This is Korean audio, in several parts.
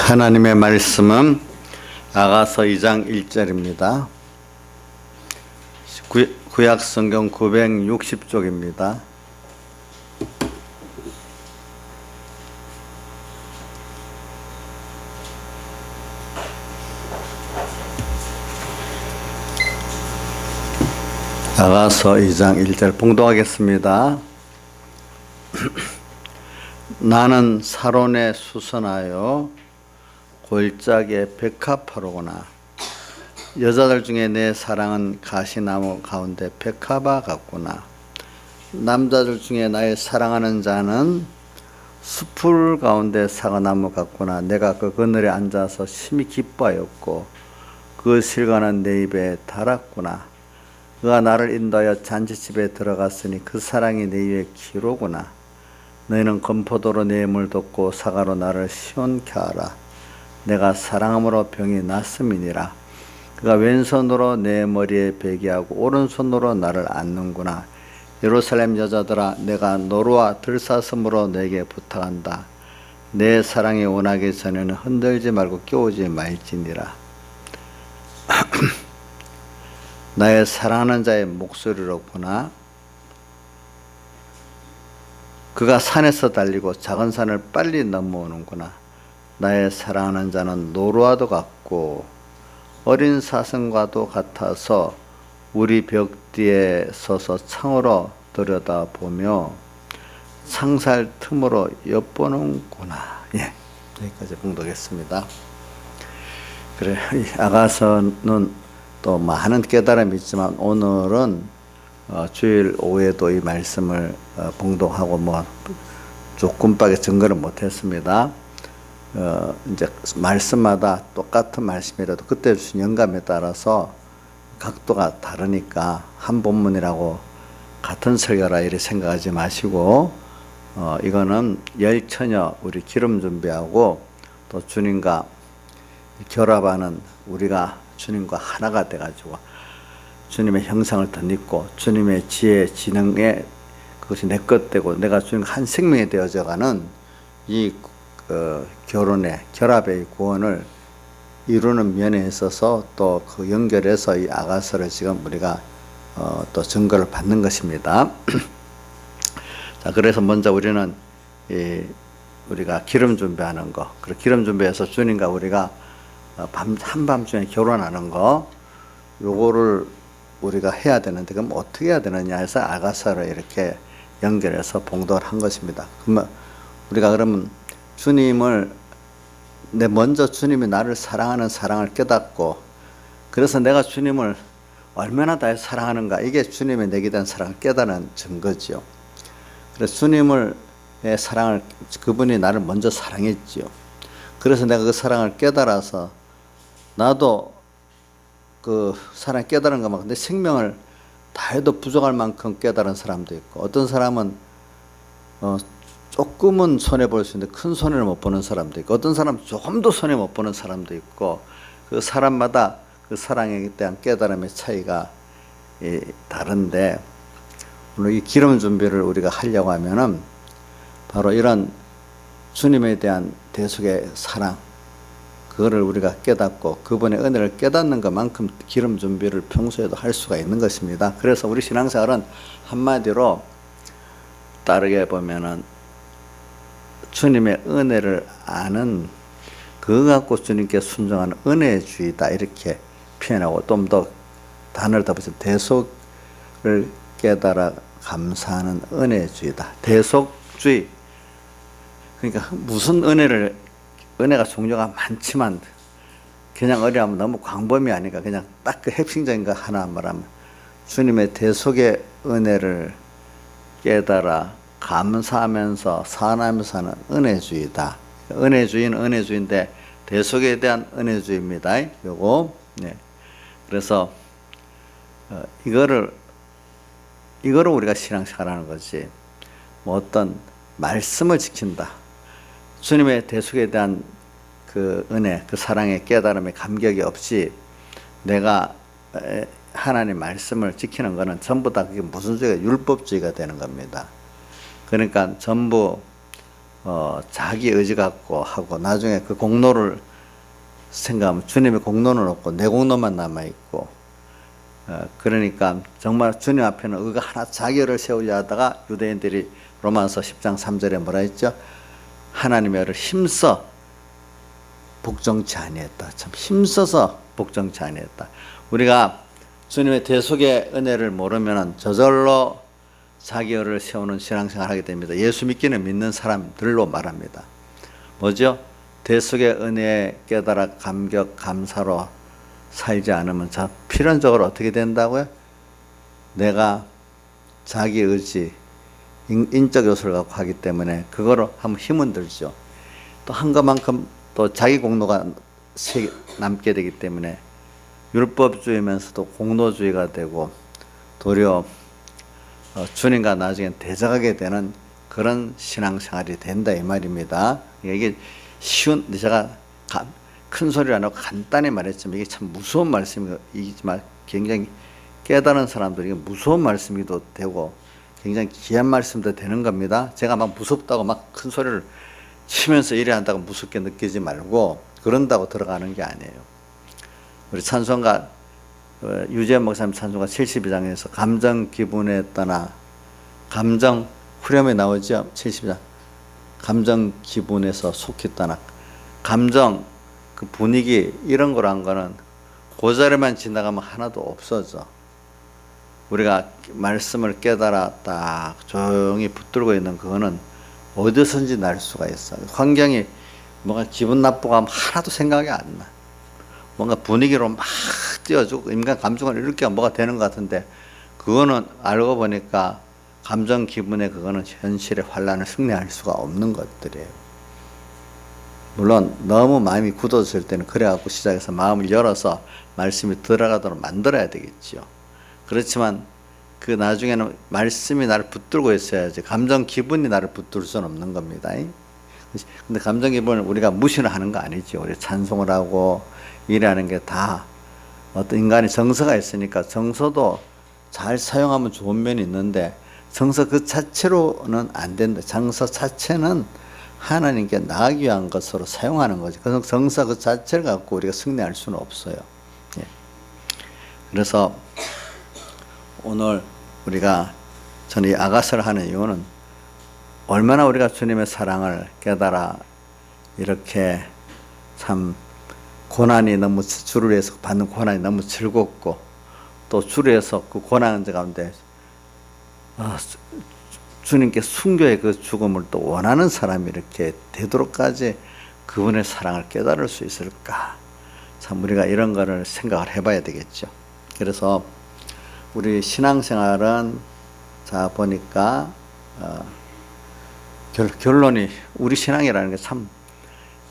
하나님의 말씀은 아가서 2장 1절입니다. 구약성경 960쪽입니다. 아가서 2장 1절 봉독하겠습니다. 나는 사론에 수선하여 골짜기에 백합화로구나. 여자들 중에 내 사랑은 가시나무 가운데 백합화 같구나. 남자들 중에 나의 사랑하는 자는 수풀 가운데 사과나무 같구나. 내가 그 그늘에 앉아서 심히 기뻐하였고 그 실과는 내 입에 달았구나. 그가 나를 인도하여 잔치집에 들어갔으니 그 사랑이 내 입에 기로구나. 너희는 건포도로 내 힘을 돋고 사과로 나를 시원케 하라. 내가 사랑함으로 병이 났음이니라. 그가 왼손으로 내 머리에 베개하고 오른손으로 나를 안는구나. 예루살렘 여자들아, 내가 노루와 들사슴으로 내게 부탁한다. 내 사랑이 원하기 전에는 흔들지 말고 깨우지 말지니라. 나의 사랑하는 자의 목소리로구나. 그가 산에서 달리고 작은 산을 빨리 넘어오는구나. 나의 사랑하는 자는 노루와도 같고 어린 사슴과도 같아서 우리 벽 뒤에 서서 창으로 들여다보며 창살 틈으로 엿보는구나. 예, 여기까지 봉독했습니다. 그래, 아가서는 또 많은 깨달음이 있지만 오늘은 주일 오후에도 이 말씀을 봉독하고 조금밖에 증거를 못했습니다. 이제 말씀마다 똑같은 말씀이라도 그때 주신 영감에 따라서 각도가 다르니까 한 본문이라고 같은 설교라 이렇게 생각하지 마시고 이거는 열처녀 우리 기름 준비하고 또 주님과 결합하는 우리가 주님과 하나가 돼가지고 주님의 형상을 덧입고 주님의 지혜 지능에 그것이 내 것 되고 내가 주님과 한 생명이 되어져가는 이 결혼의 결합의 구원을 이루는 면에 있어서 또 그 연결해서 이 아가서를 지금 우리가 또 증거를 받는 것입니다. 자, 그래서 먼저 우리는 우리가 기름 준비하는 거, 그리고 기름 준비해서 주님과 우리가 한밤중에 결혼하는 거, 요거를 우리가 해야 되는데 그럼 어떻게 해야 되느냐 해서 아가서를 이렇게 연결해서 봉독을 한 것입니다. 그러면 우리가 그러면 주님을 먼저 주님이 나를 사랑하는 사랑을 깨닫고 그래서 내가 주님을 얼마나 다 사랑하는가 이게 주님의 내게 대한 사랑을 깨닫는 증거지요. 그래서 주님을 사랑을 그분이 나를 먼저 사랑했지요. 그래서 내가 그 사랑을 깨달아서 나도 그 사랑 깨달은 것만 근데 생명을 다 해도 부족할 만큼 깨달은 사람도 있고 어떤 사람은 조금은 손해볼 수 있는데 큰 손해를 못 보는 사람도 있고 어떤 사람은 조금도 손해 못 보는 사람도 있고 그 사람마다 그 사랑에 대한 깨달음의 차이가 다른데 오늘 이 기름 준비를 우리가 하려고 하면은 바로 이런 주님에 대한 대속의 사랑 그거를 우리가 깨닫고 그분의 은혜를 깨닫는 것만큼 기름 준비를 평소에도 할 수가 있는 것입니다. 그래서 우리 신앙생활은 한마디로 다르게 보면은 주님의 은혜를 아는 그거 갖고 주님께 순종하는 은혜주의다 이렇게 표현하고 좀 더 단어를 더 붙이면 대속을 깨달아 감사하는 은혜주의다. 대속주의 그러니까 무슨 은혜가 종류가 많지만 그냥 어려하면 너무 광범위 아니까 그냥 딱 그 핵심적인 거 하나 말하면 주님의 대속의 은혜를 깨달아 감사하면서 사랑하면서 하는 은혜주의다. 은혜주의는 은혜주의인데 대속에 대한 은혜주의입니다. 요거 네. 그래서 이거를 우리가 신앙생활하는 거지. 어떤 말씀을 지킨다. 주님의 대속에 대한 그 은혜, 그 사랑의 깨달음의 감격이 없이 내가 하나님 말씀을 지키는 것은 전부 다 그게 무슨 죄가 율법주의가 되는 겁니다. 그러니까 전부 자기 의지 갖고 하고 나중에 그 공로를 생각하면 주님의 공로는 없고 내 공로만 남아있고 그러니까 정말 주님 앞에는 의가 하나 자기를 세우려 하다가 유대인들이 로마서 10장 3절에 뭐라 했죠? 하나님의 의를 힘써 복종치 아니했다. 참 힘써서 복종치 아니했다. 우리가 주님의 대속의 은혜를 모르면 저절로 자기 의를 세우는 신앙생활을 하게 됩니다. 예수 믿기는 믿는 사람들로 말합니다. 뭐죠? 대속의 은혜에 깨달아 감격 감사로 살지 않으면 필연적으로 어떻게 된다고요? 내가 자기 의지 인적 요소를 갖고 하기 때문에 그거로 한번 힘은 들죠. 또 한 것만큼 또 자기 공로가 남게 되기 때문에 율법주의면서도 공로주의가 되고 도리어 주님과 나중에 대적하게 되는 그런 신앙생활이 된다 이 말입니다. 이게 쉬운, 제가 큰 소리를 안 하고 간단히 말했지만 이게 참 무서운 말씀이지만 굉장히 깨달은 사람들이 무서운 말씀이기도 되고 굉장히 귀한 말씀도 되는 겁니다. 제가 막 무섭다고 막 큰 소리를 치면서 이래 한다고 무섭게 느끼지 말고 그런다고 들어가는 게 아니에요. 우리 찬송가 유재현 목사님 찬송가 72장에서 감정 기분에 떠나 감정 후렴에 나오죠. 72장 감정 기분에서 속히 떠나 감정 그 분위기 이런 거란 거는 그 자리만 지나가면 하나도 없어져. 우리가 말씀을 깨달아 딱 조용히 붙들고 있는 그거는 어디선지 날 수가 있어. 환경이 뭔가 기분 나쁘고 하면 하나도 생각이 안 나. 뭔가 분위기로 막 띄워주고 인간 감정을 이렇게 뭐가 되는 것 같은데 그거는 알고 보니까 감정 기분에 그거는 현실의 환란을 승리할 수가 없는 것들이에요. 물론 너무 마음이 굳어질 때는 그래갖고 시작해서 마음을 열어서 말씀이 들어가도록 만들어야 되겠죠. 그렇지만 그 나중에는 말씀이 나를 붙들고 있어야지 감정 기분이 나를 붙들 수는 없는 겁니다. 근데 감정 기분을 우리가 무시를 하는 거 아니죠. 우리 찬송을 하고 일하는 게 다 어떤 인간의 정서가 있으니까 정서도 잘 사용하면 좋은 면이 있는데 정서 그 자체로는 안 된다. 정서 자체는 하나님께 나아가기 위한 것으로 사용하는 거죠. 그래서 정서 그 자체를 갖고 우리가 승리할 수는 없어요. 예. 그래서 오늘 우리가 저는 이 아가서를 하는 이유는 얼마나 우리가 주님의 사랑을 깨달아 이렇게 참 고난이 너무 주를 위해서 받는 고난이 너무 즐겁고 또 주를 위해서 그 고난 가운데 주님께 순교의 그 죽음을 또 원하는 사람이 이렇게 되도록까지 그분의 사랑을 깨달을 수 있을까? 참 우리가 이런 거를 생각을 해봐야 되겠죠. 그래서 우리 신앙생활은 자 보니까 결론이 우리 신앙이라는 게 참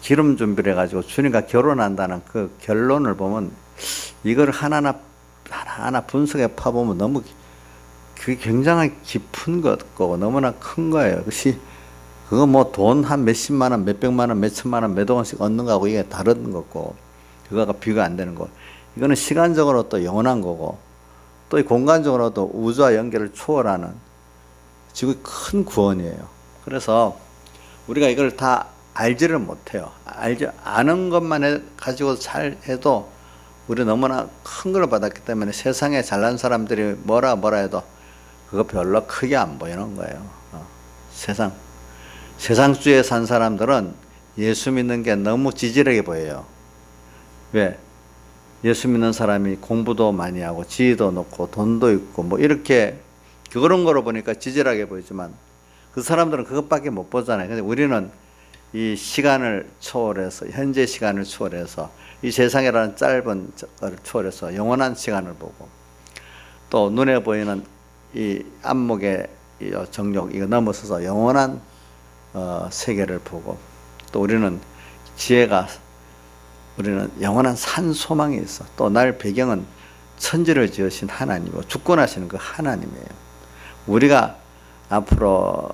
기름 준비를 해가지고 주님과 결혼한다는 그 결론을 보면 이걸 하나하나 분석해 파보면 너무 그게 굉장히 깊은 거고 너무나 큰 거예요. 그거 뭐 돈 한 몇십만 원, 몇백만 원, 몇천만 원, 몇억 원씩 얻는 거하고 이게 다른 거고 그거가 비교가 안 되는 거. 이거는 시간적으로 또 영원한 거고 또 이 공간적으로도 우주와 연결을 초월하는 지구의 큰 구원이에요. 그래서 우리가 이걸 다 알지를 못해요. 아는 것만 가지고 잘 해도 우리 너무나 큰 걸 받았기 때문에 세상에 잘난 사람들이 뭐라 해도 그거 별로 크게 안 보이는 거예요. 세상주의에 산 사람들은 예수 믿는 게 너무 지질하게 보여요. 왜? 예수 믿는 사람이 공부도 많이 하고 지위도 높고 돈도 있고 뭐 이렇게 그런 거로 보니까 지질하게 보이지만 그 사람들은 그것밖에 못 보잖아요. 근데 우리는 이 시간을 초월해서 현재 시간을 초월해서 이 세상이라는 짧은 걸 초월해서 영원한 시간을 보고 또 눈에 보이는 이 안목의 정욕 이거 넘어서서 영원한 세계를 보고 또 우리는 영원한 산 소망이 있어. 또 날 배경은 천지를 지으신 하나님이고 주권하시는 그 하나님이에요. 우리가 앞으로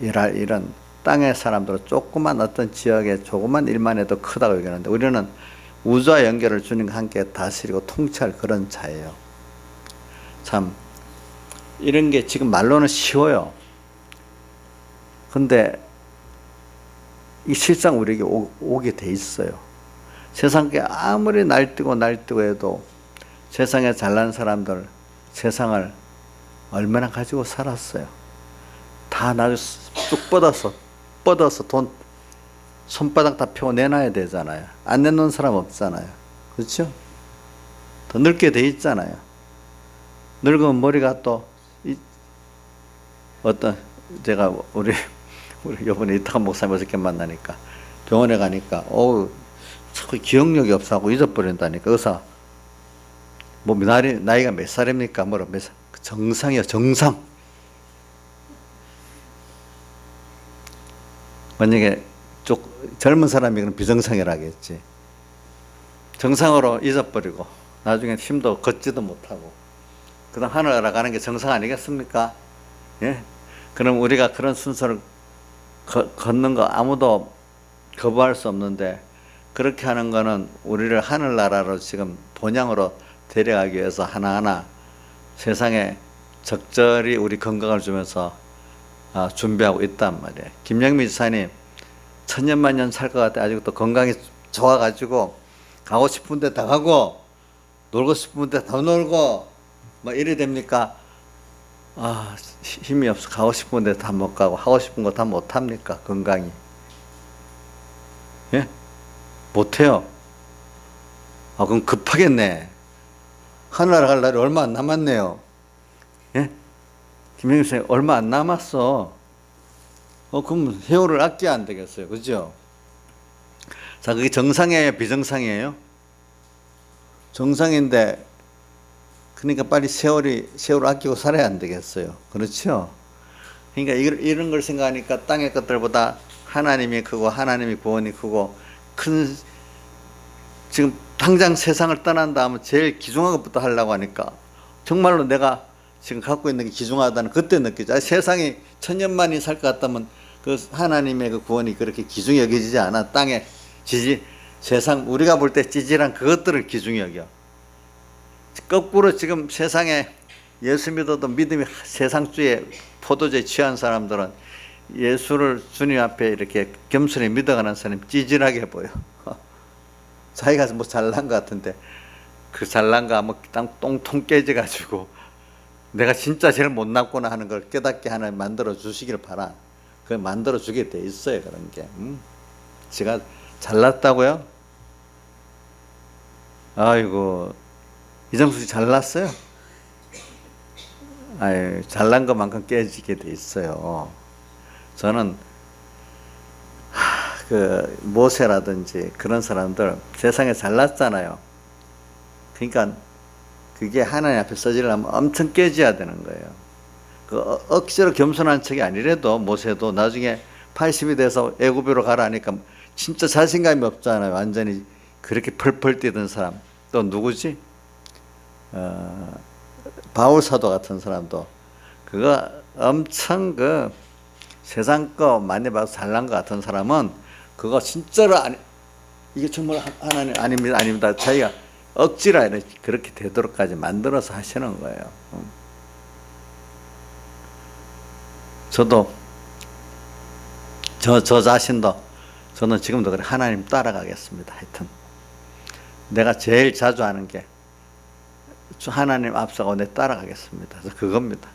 일할 일은 땅의 사람들은 조그만 어떤 지역의 조그만 일만 해도 크다고 얘기하는데 우리는 우주와 연결을 주님과 함께 다스리고 통치할 그런 자예요. 참 이런 게 지금 말로는 쉬워요. 근데 이 실상 우리에게 오게 돼 있어요. 세상에 아무리 날뛰고 해도 세상에 잘난 사람들 세상을 얼마나 가지고 살았어요. 다 나중에 쭉 뻗어서 돈 손바닥 다 펴고 내놔야 되잖아요. 안 내놓은 사람 없잖아요. 그렇죠? 더 늙게 돼 있잖아요. 늙으면 머리가 또 어떤 제가 우리 요번에 이태원 목사님 어저께 만나니까 병원에 가니까 자꾸 기억력이 없어하고 잊어버린다니까. 의사 뭐 나이가 몇 살입니까? 뭐라 몇 살? 정상이요, 정상. 만약에 젊은 사람이 그럼 비정상이라겠지. 정상으로 잊어버리고 나중에 힘도 걷지도 못하고 그다음 하늘 알아가는 게 정상 아니겠습니까? 예? 그럼 우리가 그런 순서를 걷는 거 아무도 거부할 수 없는데 그렇게 하는 거는 우리를 하늘나라로 지금 본향으로 데려가기 위해서 하나하나 세상에 적절히 우리 건강을 주면서 준비하고 있단 말이에요. 김영미 지사님 천년만년 살 것 같아. 아직도 건강이 좋아가지고 가고 싶은 데 다 가고 놀고 싶은 데 더 놀고 뭐 이래 됩니까? 힘이 없어. 가고 싶은 데 다 못 가고 하고 싶은 거 다 못 합니까? 건강이. 예? 못 해요. 그럼 급하겠네. 하늘나라 갈 날이 얼마 안 남았네요. 예? 김영희 선생님 얼마 안 남았어. 그럼 세월을 아껴야 안 되겠어요. 그죠? 자, 그게 정상이에요? 비정상이에요? 정상인데, 그러니까 빨리 세월을 아끼고 살아야 안 되겠어요. 그렇죠? 그러니까 이런 걸 생각하니까 땅의 것들보다 하나님이 크고 하나님이 구원이 크고 지금 당장 세상을 떠난 다음에 제일 귀중한 것부터 하려고 하니까 정말로 내가 지금 갖고 있는 게 귀중하다는 그때 느끼죠. 세상이 천년만이 살 것 같다면 그 하나님의 그 구원이 그렇게 귀중히 여겨지지 않아. 땅에 세상 우리가 볼 때 찌질한 그것들을 귀중히 여겨. 거꾸로 지금 세상에 예수 믿어도 믿음이 세상주의 포도주에 취한 사람들은 예수를 주님 앞에 이렇게 겸손히 믿어가는 사람이 찌질하게 보여. 자기가 뭐 잘난 것 같은데 그 잘난 거 뭐 똥통 깨져가지고 내가 진짜 제일 못났구나 하는 걸 깨닫게 하나님 만들어 주시길 바라. 그걸 만들어 주게 돼 있어요. 그런 게. 제가 잘났다고요? 아이고 이정수 씨 잘났어요? 잘난 것만큼 깨지게 돼 있어요. 저는 그 모세라든지 그런 사람들 세상에 잘났잖아요. 그러니까 그게 하나님 앞에 써지려면 엄청 깨져야 되는 거예요. 그 억지로 겸손한 척이 아니래도 모세도 나중에 80이 돼서 애굽으로 가라 하니까 진짜 자신감이 없잖아요. 완전히 그렇게 펄펄 뛰던 사람. 또 누구지? 바울 사도 같은 사람도 그거 엄청 그 세상 거 많이 봐서 잘난 것 같은 사람은 그거 진짜로 이게 정말 하나님 아닙니다. 자기가 억지로 그렇게 되도록까지 만들어서 하시는 거예요. 저도 저 자신도 저는 지금도 그래 하나님 따라가겠습니다. 하여튼 내가 제일 자주 하는 게 하나님 앞서고 내 따라가겠습니다. 그래서 그겁니다.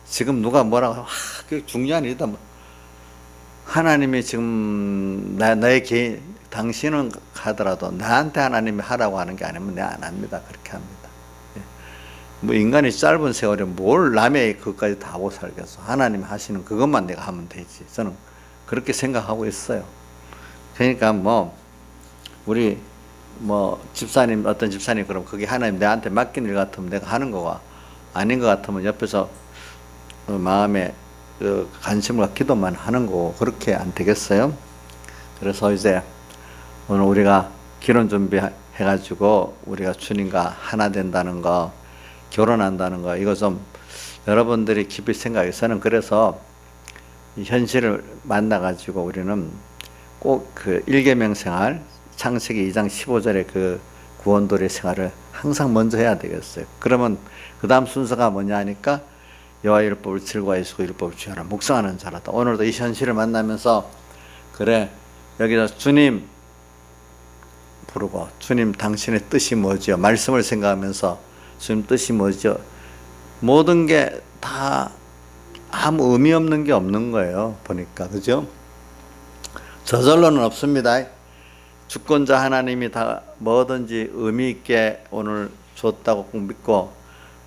지금 누가 뭐라고 그게 중요한 일이다. 하나님이 지금 나의 개인 당신은 하더라도 나한테 하나님이 하라고 하는 게 아니면 내가 안 합니다. 그렇게 합니다. 뭐 인간이 짧은 세월에 뭘 남의 그것까지 다 하고 살겠어. 하나님이 하시는 그것만 내가 하면 되지. 저는 그렇게 생각하고 있어요. 그러니까 우리 집사님 어떤 집사님 그럼 그게 하나님 내한테 맡긴 일 같으면 내가 하는 거가 아닌 것 같으면 옆에서 마음에 관심과 기도만 하는 거고 그렇게 안 되겠어요? 그래서 이제 오늘 우리가 결혼 준비해가지고 우리가 주님과 하나 된다는 거, 결혼한다는 거, 이거 좀 여러분들이 깊이 생각해서는 그래서 이 현실을 만나가지고 우리는 꼭 그 일계명 생활, 창세기 2장 15절의 그 구원도리 생활을 항상 먼저 해야 되겠어요. 그러면 그 다음 순서가 뭐냐 하니까 여호와의 율법을 즐거워하시고 율법을 취하라 묵상하는 자라다. 오늘도 이 현실을 만나면서 그래 여기서 주님 부르고, 주님 당신의 뜻이 뭐죠? 말씀을 생각하면서 주님 뜻이 뭐죠? 모든 게 다 아무 의미 없는 게 없는 거예요. 보니까. 그죠? 저절로는 없습니다. 주권자 하나님이 다 뭐든지 의미 있게 오늘 줬다고 꼭 믿고,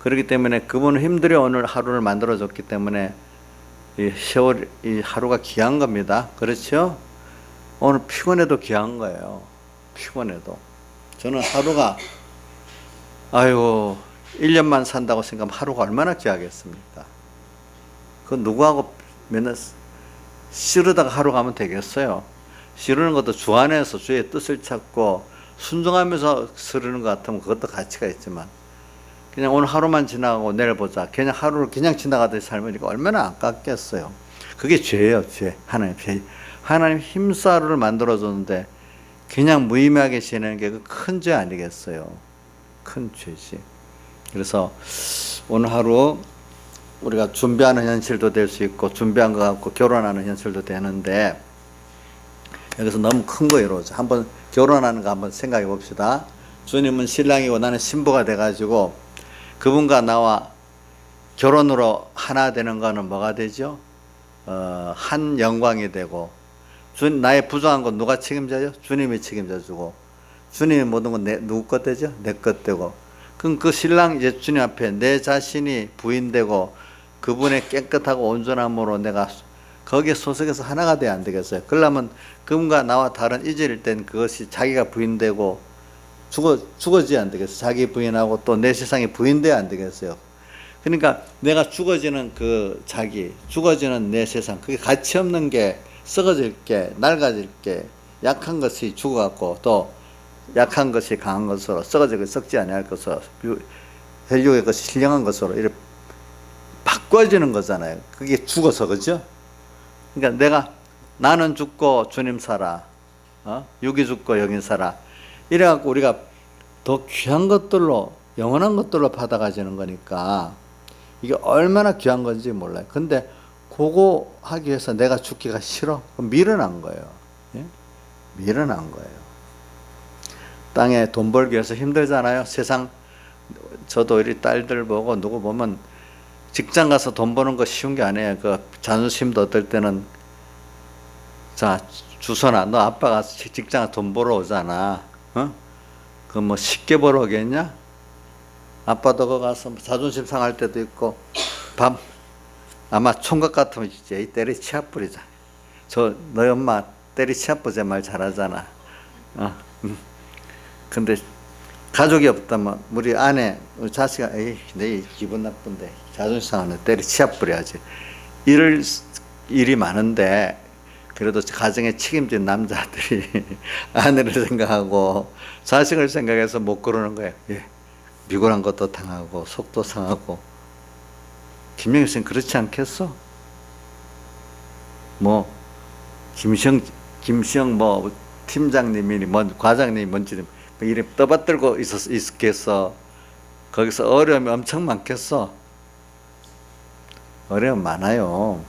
그렇기 때문에 그분은 힘들여 오늘 하루를 만들어 줬기 때문에 이 세월, 이 하루가 귀한 겁니다. 그렇죠? 오늘 피곤해도 귀한 거예요. 피곤해도. 저는 하루가, 아유, 1년만 산다고 생각하면 하루가 얼마나 귀하겠습니까? 그 누구하고 맨날 씨르다가 하루 가면 되겠어요? 씨르는 것도 주 안에서 주의 뜻을 찾고 순종하면서 쓰르는 것 같으면 그것도 가치가 있지만, 그냥 오늘 하루만 지나가고 내일 보자, 그냥 하루를 그냥 지나가듯이 살면 이거 얼마나 아깝겠어요. 그게 죄예요. 죄. 하나님 죄. 하나님 힘써 하루를 만들어줬는데 그냥 무의미하게 지내는 게 그 큰 죄 아니겠어요? 큰 죄지. 그래서 오늘 하루 우리가 준비하는 현실도 될 수 있고, 준비한 것 같고 결혼하는 현실도 되는데, 여기서 너무 큰 거 이루어져. 한번 결혼하는 거 한번 생각해 봅시다. 주님은 신랑이고 나는 신부가 돼가지고 그분과 나와 결혼으로 하나 되는 거는 뭐가 되죠? 한 영광이 되고, 나의 부족한 건 누가 책임져요? 주님이 책임져주고, 주님이 모든 건 누구 것 되죠? 내 것 되고. 그럼 그 신랑 이제 주님 앞에 내 자신이 부인되고 그분의 깨끗하고 온전함으로 내가 거기에 소속해서 하나가 돼야 안 되겠어요? 그러려면 그분과 나와 다른 이질일 땐 그것이 자기가 부인되고 죽어져야 안 되겠어요? 자기 부인하고 또 내 세상이 부인돼야 안 되겠어요? 그러니까 내가 죽어지는 그 자기, 죽어지는 내 세상, 그게 가치 없는 게, 썩어질 게, 낡아질 게, 약한 것이 죽어갖고 또 약한 것이 강한 것으로, 썩어지고 썩지 아니할 것으로, 혈육의 것이 신령한 것으로 이렇게 바꿔지는 거잖아요. 그게 죽어서. 그죠? 그러니까 나는 죽고 주님 살아, 육이 죽고 영이 살아, 이래갖고 우리가 더 귀한 것들로, 영원한 것들로 받아가지는 거니까 이게 얼마나 귀한 건지 몰라요. 근데 그거 하기 위해서 내가 죽기가 싫어? 그럼 밀어난 거예요. 예? 밀어난 거예요. 땅에 돈 벌기 위해서 힘들잖아요. 세상, 저도 우리 딸들 보고 누구 보면 직장 가서 돈 버는 거 쉬운 게 아니에요. 그 자존심도 어떨 때는, 자, 주선아, 너 아빠가 직장 가서 돈 벌어 오잖아. 그 뭐 쉽게 벌어 오겠냐? 아빠도 거 가서 자존심 상할 때도 있고, 아마 총각 같으면 이제 때리 치아뿌리자. 너희 엄마 때리 치아뿌리자 말 잘하잖아. 근데 가족이 없다면 우리 아내, 우리 자식아, 에이, 내 기분 나쁜데 자존심 상하네, 때리 치아뿌려야지. 이럴 일이 많은데, 그래도 가정에 책임진 남자들이 아내를 생각하고 자식을 생각해서 못 그러는 거예요. 예. 미고란 것도 당하고 속도 상하고. 김영희 씨는 그렇지 않겠어? 뭐 김시영 뭐 팀장님이니 뭐 과장님이 뭔지 이름 떠받들고 있겠어? 거기서 어려움이 엄청 많겠어? 어려움 많아요.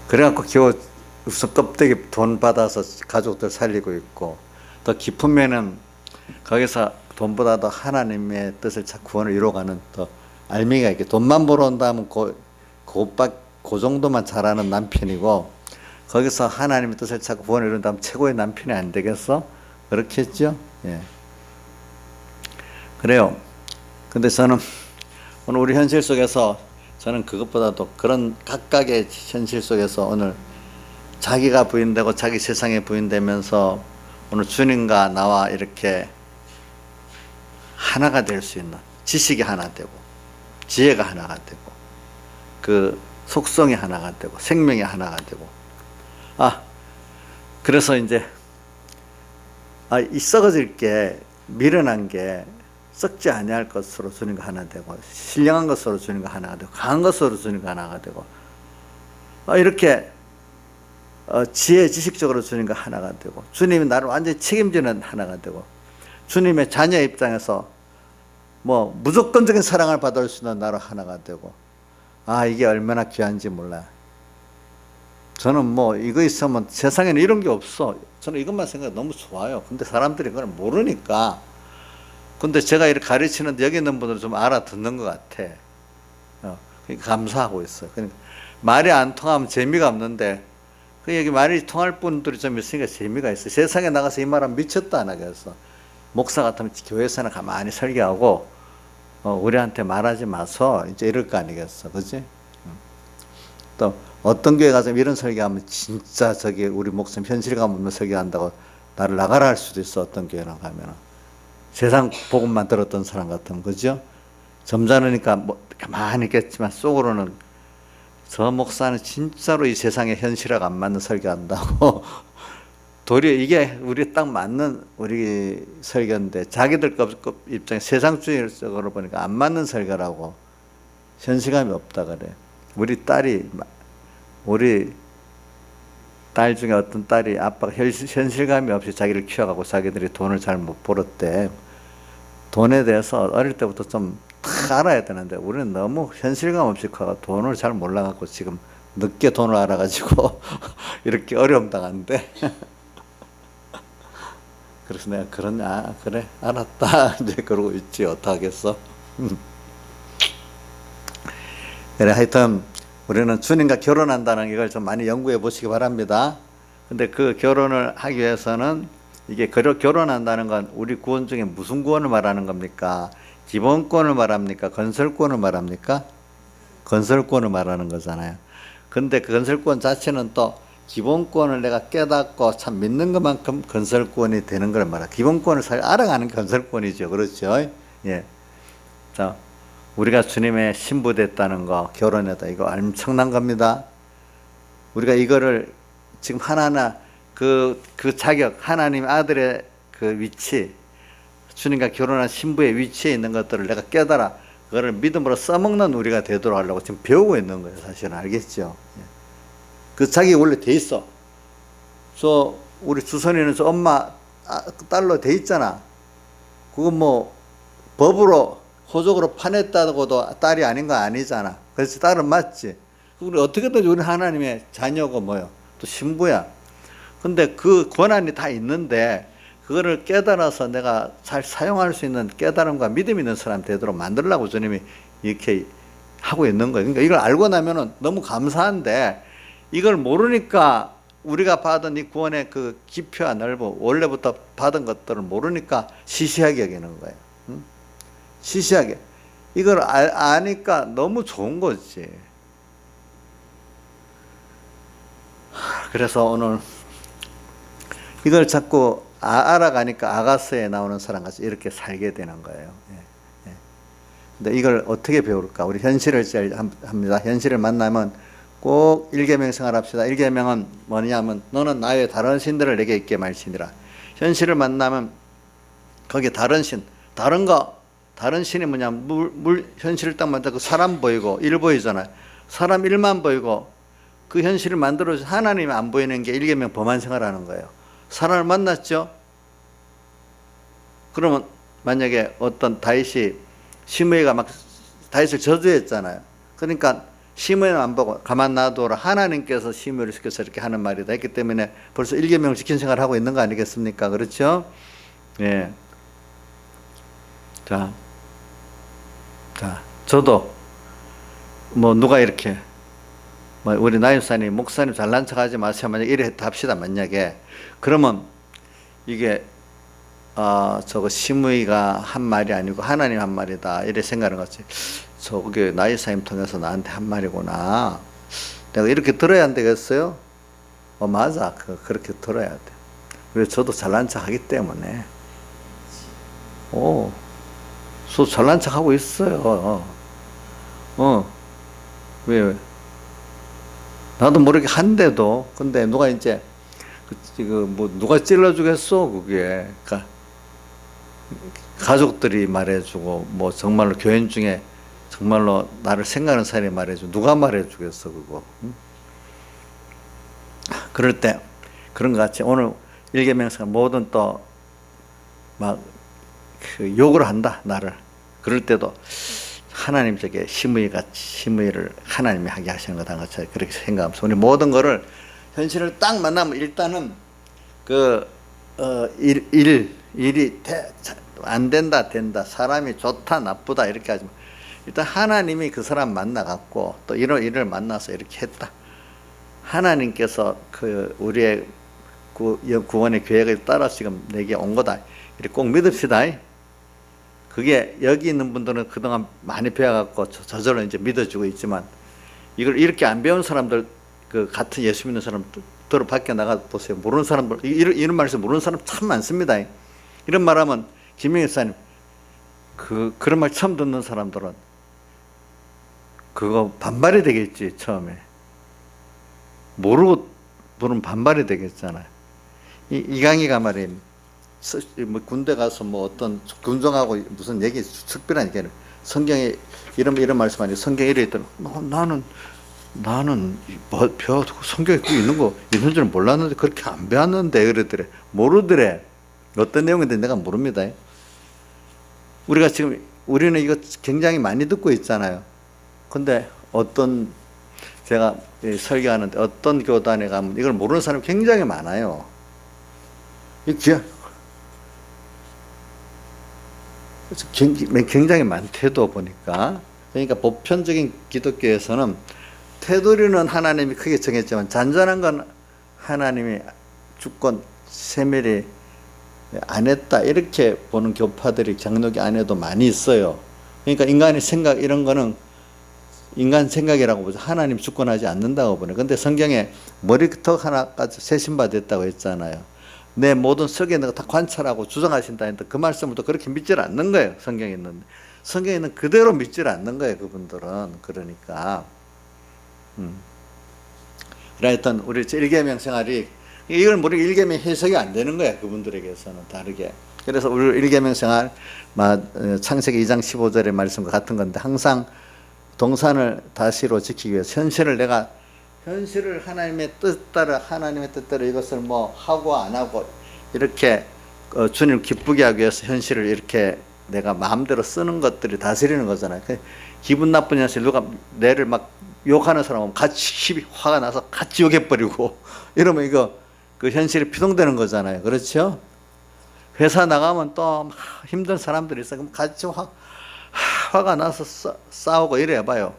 그래갖고 겨우 우선 껍데기 돈 받아서 가족들 살리고 있고, 더 깊은 면은 거기서 돈보다도 하나님의 뜻을 구원을 이루어가는 더 알맹이가 있게, 돈만 벌어온다면 그 정도만 잘하는 남편이고, 거기서 하나님의 뜻을 찾고 구원을 이룬다면 최고의 남편이 안 되겠어? 그렇겠죠? 예. 그래요. 근데 저는 오늘 우리 현실 속에서, 저는 그것보다도 그런 각각의 현실 속에서 오늘 자기가 부인되고 자기 세상에 부인되면서 오늘 주님과 나와 이렇게 하나가 될 수 있는, 지식이 하나 되고 지혜가 하나가 되고 그 속성이 하나가 되고 생명이 하나가 되고, 그래서 이제 이 썩어질 게, 미련한 게 썩지 아니할 것으로 주님과 하나 되고, 신령한 것으로 주님과 하나가 되고, 강한 것으로 주님과 하나가 되고, 이렇게 지혜 지식적으로 주님과 하나가 되고, 주님이 나를 완전히 책임지는 하나가 되고, 주님의 자녀 입장에서 뭐 무조건적인 사랑을 받을 수 있는 나로 하나가 되고, 이게 얼마나 귀한지 몰라. 저는 뭐 이거 있으면 세상에는 이런 게 없어. 저는 이것만 생각해 너무 좋아요. 근데 사람들이 그걸 모르니까. 근데 제가 이렇게 가르치는데 여기 있는 분들은 좀 알아듣는 것 같아. 그러니까 감사하고 있어요. 그러니까 말이 안 통하면 재미가 없는데 그 여기 말이 통할 분들이 좀 있으니까 재미가 있어. 세상에 나가서 이 말하면 미쳤다 안 하겠어. 목사 같으면 교회에서는 가만히 설교하고 우리한테 말하지 마서 이제 이럴 거 아니겠어, 그지? 또 어떤 교회 가서 이런 설교하면 진짜 저기 우리 목사님 현실감 없는 설교한다고 나를 나가라 할 수도 있어. 어떤 교회랑 가면은 세상 복음만 들었던 사람 같으면, 그죠? 점잖으니까 뭐 가만히 있겠지만 속으로는 저 목사는 진짜로 이 세상에 현실하고 안 맞는 설교한다고. 도리어 이게 우리 딱 맞는 우리 설교인데 자기들 입장에 세상주의적으로 보니까 안 맞는 설교라고 현실감이 없다 그래. 우리 딸 중에 어떤 딸이 아빠가 현실감이 없이 자기를 키워가고 자기들이 돈을 잘 못 벌었대. 돈에 대해서 어릴 때부터 좀 알아야 되는데 우리는 너무 현실감 없이 커가 돈을 잘 몰라갖고 지금 늦게 돈을 알아가지고 이렇게 어려움 당하는데. 그래서 내가 그러냐, 그래 알았다 이제 그러고 있지. 어떡하겠어. 그래, 하여튼 우리는 주님과 결혼한다는 이걸 좀 많이 연구해 보시기 바랍니다. 근데 그 결혼을 하기 위해서는 이게 결혼한다는 건 우리 구원 중에 무슨 구원을 말하는 겁니까? 기본권을 말합니까? 건설권을 말합니까? 건설권을 말하는 거잖아요. 근데 그 건설권 자체는 또 기본권을 내가 깨닫고 참 믿는 것만큼 건설권이 되는 걸 말합니다. 기본권을 잘 알아가는 게 건설권이죠. 그렇죠? 예. 자, 우리가 주님의 신부됐다는 거, 결혼했다. 이거 엄청난 겁니다. 우리가 이거를 지금 하나하나 그 자격, 하나님 아들의 그 위치, 주님과 결혼한 신부의 위치에 있는 것들을 내가 깨달아 그거를 믿음으로 써먹는 우리가 되도록 하려고 지금 배우고 있는 거예요. 사실은. 알겠죠? 그 자격이 원래 돼 있어. 우리 주선이는 엄마 딸로 돼 있잖아. 그건 뭐 법으로 호적으로 판했다고도 딸이 아닌 거 아니잖아. 그래서 딸은 맞지. 우리 어떻게든 우리 하나님의 자녀고 뭐요. 또 신부야. 근데 그 권한이 다 있는데 그거를 깨달아서 내가 잘 사용할 수 있는 깨달음과 믿음 있는 사람 되도록 만들려고 주님이 이렇게 하고 있는 거예요. 그러니까 이걸 알고 나면은 너무 감사한데 이걸 모르니까 우리가 받은 이 구원의 그 깊이와 넓어 원래부터 받은 것들을 모르니까 시시하게 여기는 거예요. 응? 시시하게. 이걸 아니까 너무 좋은 거지. 그래서 오늘 이걸 자꾸 알아가니까 아가서에 나오는 사람같이 이렇게 살게 되는 거예요. 예. 근데 이걸 어떻게 배울까? 우리 현실을 합니다. 현실을 만나면 꼭 일계명 생활합시다. 일계명은 뭐냐면 너는 나의 다른 신들을 내게 있게 말지니라. 현실을 만나면 거기 다른 신, 다른 신이 뭐냐면 현실을 딱 만나 그 사람 보이고 일 보이잖아요. 사람 일만 보이고 그 현실을 만들어서 하나님이 안 보이는 게 일계명 범한 생활하는 거예요. 사람을 만났죠? 그러면 만약에 어떤 다윗이 시므이가 막 다윗을 저주했잖아요. 그러니까 시므이는 안 보고 가만 놔둬라. 하나님께서 시므이를 시켜서 이렇게 하는 말이다 했기 때문에 벌써 일계명을 지킨 생활을 하고 있는 거 아니겠습니까? 그렇죠? 예. 자, 저도 뭐 누가 이렇게 우리 나윤사님 목사님 잘난 척하지 마세요. 만약에 이래 합시다. 만약에 그러면 이게 저거 시므이가 한 말이 아니고 하나님 한 말이다 이래 생각하는 거지. 저게 나윤사님 통해서 나한테 한 말이구나. 내가 이렇게 들어야 안 되겠어요? 맞아. 그렇게 들어야 돼. 그래서 저도 잘난 척하기 때문에 저 잘난 척하고 있어요. 왜? 나도 모르게 한데도 근데 누가 이제 누가 찔러주겠어 그게. 그러니까 가족들이 말해주고 뭐 정말로 교인 중에 정말로 나를 생각하는 사람이 말해주고 누가 말해주겠어 그거. 응? 그럴 때 그런 것 같이 오늘 일계명상 모든 또 막 욕을 한다 나를. 그럴 때도 하나님 쪽에 시므이를 하나님이 하게 하시는 거다. 그렇게 생각하면서 우리 모든 거를 현실을 딱 만나면 일단은 일이 안 된다, 된다, 사람이 좋다, 나쁘다 이렇게 하지만 일단 하나님이 그 사람 만나갖고 또 이런 일을 만나서 이렇게 했다. 하나님께서 우리의 구원의 계획을 따라 지금 내게 온 거다. 이렇게 꼭 믿읍시다. 그게 여기 있는 분들은 그동안 많이 배워갖고 저절로 이제 믿어주고 있지만 이걸 이렇게 안 배운 사람들, 같은 예수 믿는 사람들 밖에 나가 보세요. 모르는 사람들, 이런 말에서 모르는 사람 참 많습니다. 이런 말하면 김영희 사님, 그런 말 처음 듣는 사람들은 그거 반발이 되겠지. 처음에 모르고 부르면 반발이 되겠잖아요. 이강희가 말이에요. 뭐 군대 가서 뭐 어떤 군종하고 무슨 얘기 특별한 얘기를 성경에 이런 말씀하니 성경에 이래 있더니 나는 뭐 성경에 그 있는 거 있는 줄은 몰랐는데 그렇게 안 배웠는데 그러더래. 모르더래. 어떤 내용인지 내가 모릅니다. 우리는 이거 굉장히 많이 듣고 있잖아요. 근데 제가 설교하는데 어떤 교단에 가면 이걸 모르는 사람이 굉장히 많아요. 굉장히 많대도 보니까. 그러니까 보편적인 기독교에서는 테두리는 하나님이 크게 정했지만 잔잔한 건 하나님이 주권 세밀히 안 했다 이렇게 보는 교파들이 장로교 안에도 많이 있어요. 그러니까 인간의 생각 이런 거는 인간 생각이라고 보죠. 하나님 주권하지 않는다고 보네. 근데 성경에 머리턱 하나까지 세신받았다고 했잖아요. 내 모든 속에 있는 거 다 관찰하고 주장하신다 했는데 그 말씀을 또 그렇게 믿질 않는 거예요. 성경에 있는. 성경에 있는 그대로 믿질 않는 거예요. 그분들은. 그러니까. 하여튼 우리 일계명 생활이 이걸 모르게 일계명 해석이 안 되는 거야. 그분들에게서는 다르게. 그래서 우리 일계명 생활 창세기 2장 15절의 말씀과 같은 건데 항상 동산을 다시로 지키기 위해서 현실을 하나님의 뜻대로 이것을 뭐 하고 안 하고 이렇게 주님 기쁘게 하기 위해서 현실을 이렇게 내가 마음대로 쓰는 것들이 다스리는 거잖아요. 기분 나쁜 현실 누가 내를 막 욕하는 사람은 같이 화가 나서 같이 욕해버리고 이러면 이거 그 현실이 피동되는 거잖아요. 그렇죠? 회사 나가면 또 힘든 사람들이 있어. 그럼 같이 화가 나서 싸우고 이래 봐요.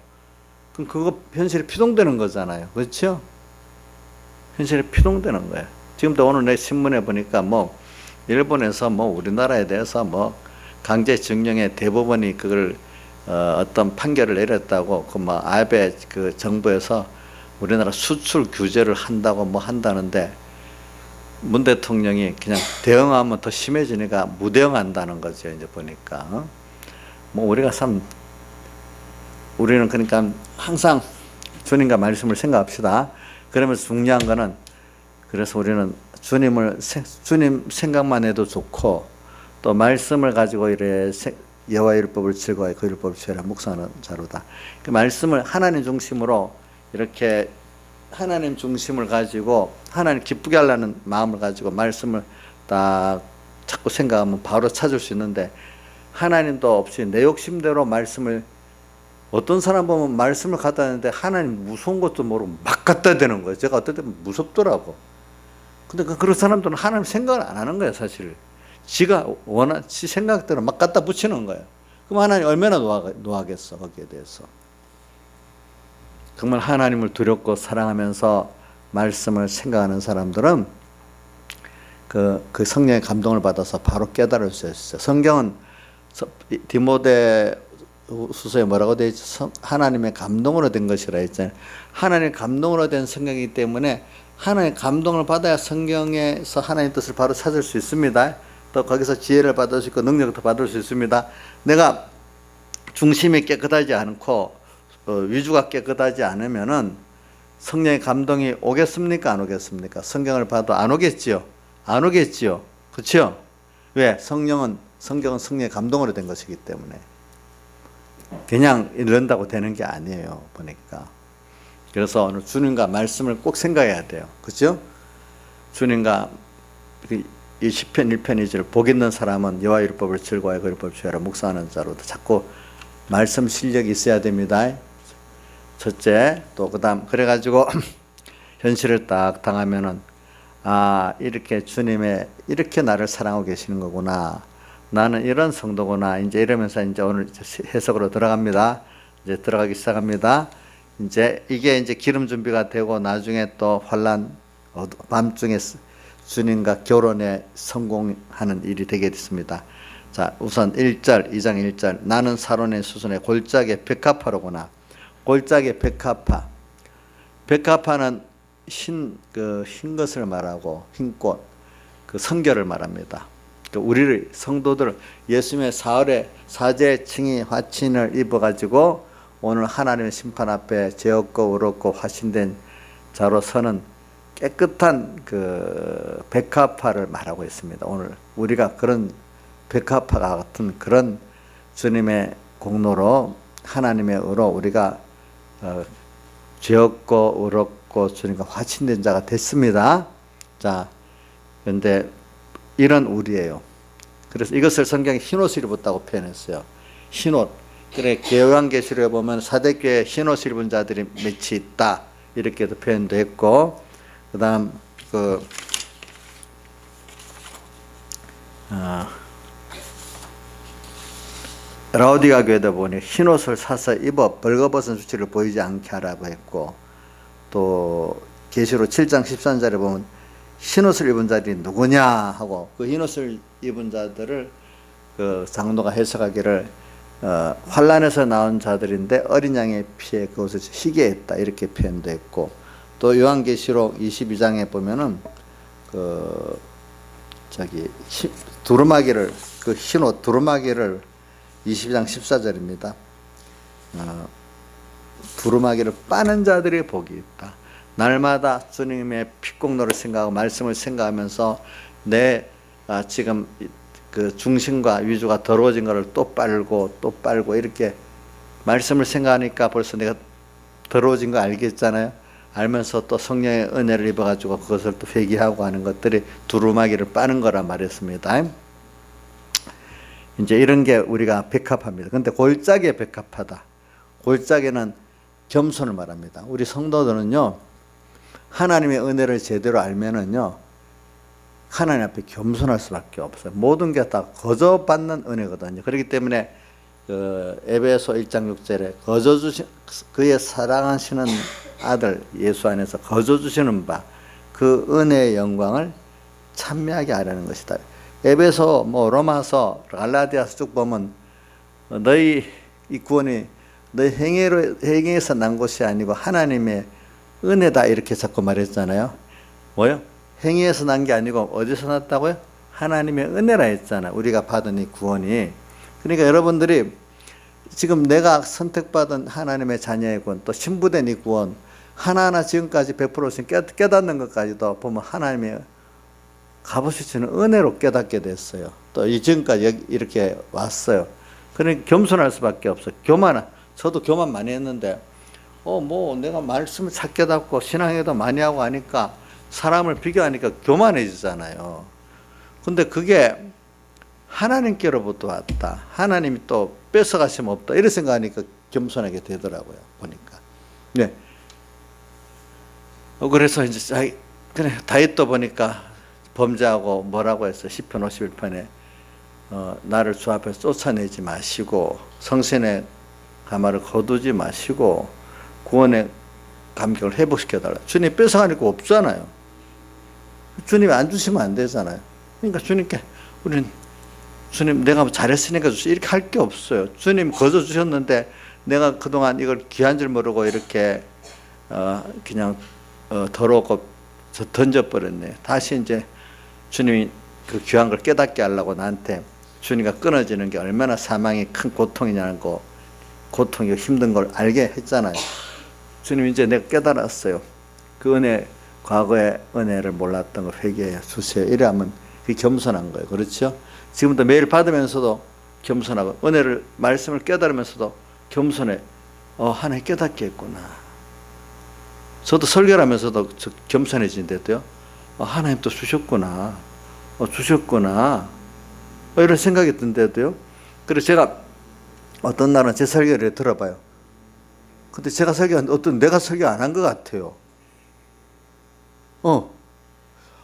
그럼 그거 현실이 피동되는 거잖아요. 그렇죠? 현실이 피동되는 거예요. 지금도 오늘 내 신문에 보니까 뭐 일본에서 뭐 우리나라에 대해서 뭐 강제 징용의 대법원이 그걸 어떤 판결을 내렸다고 그 뭐 아베 그 정부에서 우리나라 수출 규제를 한다고 뭐 한다는데 문 대통령이 그냥 대응하면 더 심해지니까 무대응한다는 거죠. 이제 보니까 뭐 우리는 그러니까 항상 주님과 말씀을 생각합시다. 그러면서 중요한 거는 그래서 우리는 주님 생각만 해도 좋고 또 말씀을 가지고 이래 여호와의 율법을 즐거워해 그 율법을 죄라 묵상하는 자로다. 그 말씀을 하나님 중심으로 이렇게 하나님 중심을 가지고 하나님 기쁘게 하려는 마음을 가지고 말씀을 딱 자꾸 생각하면 바로 찾을 수 있는데 하나님도 없이 내 욕심대로 말씀을 어떤 사람 보면 말씀을 갖다 대는데 하나님 무서운 것도 모르고 막 갖다 대는 거예요. 제가 어떨 때 무섭더라고. 근데 그런 사람들은 하나님 생각을 안 하는 거예요. 사실 지가 지 생각대로 막 갖다 붙이는 거예요. 그럼 하나님 얼마나 노하겠어 거기에 대해서. 정말 하나님을 두렵고 사랑하면서 말씀을 생각하는 사람들은 그 성령의 감동을 받아서 바로 깨달을 수 있어요. 성경은 디모데후서에 뭐라고 되어 있죠? 하나님의 감동으로 된 것이라 했잖아요. 하나님의 감동으로 된 성경이기 때문에 하나님의 감동을 받아야 성경에서 하나님의 뜻을 바로 찾을 수 있습니다. 또 거기서 지혜를 받을 수 있고 능력도 받을 수 있습니다. 내가 중심이 깨끗하지 않고 위주가 깨끗하지 않으면은 성령의 감동이 오겠습니까? 안 오겠습니까? 성경을 봐도 안 오겠지요. 안 오겠지요. 그렇죠? 왜? 성경은 성령의 감동으로 된 것이기 때문에 그냥 이런다고 되는 게 아니에요. 보니까. 그래서 오늘 주님과 말씀을 꼭 생각해야 돼요. 그렇죠? 주님과 이 시편 1편 2절 복 있는 사람은 여호와의 율법을 즐거워해 그 율법을 죄라 묵상하는 자로도 자꾸 말씀 실력이 있어야 됩니다. 첫째, 또 그다음 그래가지고 현실을 딱 당하면은 아, 이렇게 주님의 이렇게 나를 사랑하고 계시는 거구나. 나는 이런 성도구나. 이제 이러면서 이제 오늘 해석으로 들어갑니다. 이제 들어가기 시작합니다. 이제 이게 이제 기름 준비가 되고 나중에 또 환란 밤중에 주님과 결혼에 성공하는 일이 되게 됐습니다. 자, 우선 1절, 2장 1절. 나는 사론의 수순의 골짜기의 백합화로구나. 골짜기의 백합화. 백합화는 흰 것을 말하고 흰꽃, 그 성결을 말합니다. 우리를 성도들 예수님의 사흘의 사제 칭의 화친을 입어가지고 오늘 하나님의 심판 앞에 죄 없고 의 없고 화신된 자로 서는 깨끗한 그 백합화를 말하고 있습니다. 오늘 우리가 그런 백합화 같은 그런 주님의 공로로 하나님의 의로 우리가 죄 없고 의 없고 주님과 화친된 자가 됐습니다. 자, 그런데 이런 우리예요. 그래서 이것을 성경에 흰옷을 입었다고 표현했어요. 흰옷. 그래, 요한계시록에 보면 사대교회 흰옷을 입은 자들이 몇이 있다 이렇게도 표현도 했고, 그다음 라오디가 교회도 보니 흰옷을 사서 입어 벌거벗은 수치를 보이지 않게 하라고 했고, 또 계시록 7장 13절에 보면 흰옷을 입은 자들이 누구냐 하고 그 흰옷을 입은 자들을 그 장로가 해석하기를 환란에서 나온 자들인데 어린 양의 피에 그것을 희게 했다 이렇게 표현도 했고, 또 요한계시록 22장에 보면은 두루마기를 그 흰옷 두루마기를 22장 14절입니다. 두루마기를 빠는 자들이 복이 있다. 날마다 주님의 피공로를 생각하고 말씀을 생각하면서 내 지금 그 중심과 위주가 더러워진 것을 또 빨고 이렇게 말씀을 생각하니까 벌써 내가 더러워진 거 알겠잖아요. 알면서 또 성령의 은혜를 입어가지고 그것을 또 회개하고 하는 것들이 두루마기를 빠는 거라 말했습니다. 이제 이런 게 우리가 백합합니다. 근데 골짜기에 백합하다. 골짜기는 겸손을 말합니다. 우리 성도들은요, 하나님의 은혜를 제대로 알면은요, 하나님 앞에 겸손할 수밖에 없어요. 모든 게 다 거저받는 은혜거든요. 그렇기 때문에 에베소 1장 6절에 거저 주신 그의 사랑하시는 아들 예수 안에서 거저 주시는 바 그 은혜의 영광을 찬미하게 하려는 것이다. 에베소 로마서 갈라디아서 쭉 보면 너희 이 구원이 너희 행위에서 난 것이 아니고 하나님의 은혜다 이렇게 자꾸 말했잖아요. 뭐요? 행위에서 난 게 아니고 어디서 났다고요? 하나님의 은혜라 했잖아요. 우리가 받은 이 구원이. 그러니까 여러분들이 지금 내가 선택받은 하나님의 자녀의 구원, 또 신부된 이 구원 하나하나 지금까지 베풀어진 깨닫는 것까지도 보면 하나님의 값없이는 은혜로 깨닫게 됐어요. 또 이 지금까지 이렇게 왔어요. 그러니까 겸손할 수밖에 없어요. 저도 교만 많이 했는데 내가 말씀을 잘 깨닫고 신앙에도 많이 하고 하니까 사람을 비교하니까 교만해지잖아요. 근데 그게 하나님께로부터 왔다. 하나님이 또 뺏어가시면 없다. 이런 생각하니까 겸손하게 되더라고요. 보니까. 네. 그래서 이제 그래 다윗도 보니까 범죄하고 뭐라고 했어? 시편 51편에 나를 주 앞에서 쫓아내지 마시고 성신의 가마를 거두지 마시고 구원의 감격을 회복시켜달라. 주님 뺏어가니까 없잖아요. 주님이 안 주시면 안 되잖아요. 그러니까 주님께 우리는 주님 내가 잘했으니까 주시 이렇게 할 게 없어요. 주님 거저 주셨는데 내가 그동안 이걸 귀한 줄 모르고 이렇게 그냥 더럽고 던져버렸네. 다시 이제 주님이 그 귀한 걸 깨닫게 하려고 나한테 주님과 끊어지는 게 얼마나 사망이 큰 고통이냐는 거, 고통이 힘든 걸 알게 했잖아요. 주님 이제 내가 깨달았어요. 그 은혜, 과거의 은혜를 몰랐던 걸 회개해 주세요. 이래하면 그게 겸손한 거예요. 그렇죠? 지금부터 매일 받으면서도 겸손하고 은혜를 말씀을 깨달으면서도 겸손해. 하나님 깨닫게 했구나. 저도 설교를 하면서도 겸손해진대도요. 하나님 또 주셨구나. 주셨구나. 이런 생각이 든대도요. 그래서 제가 어떤 날은 제 설교를 들어봐요. 근데 제가 설교한 내가 설교 안 한 것 같아요. 어,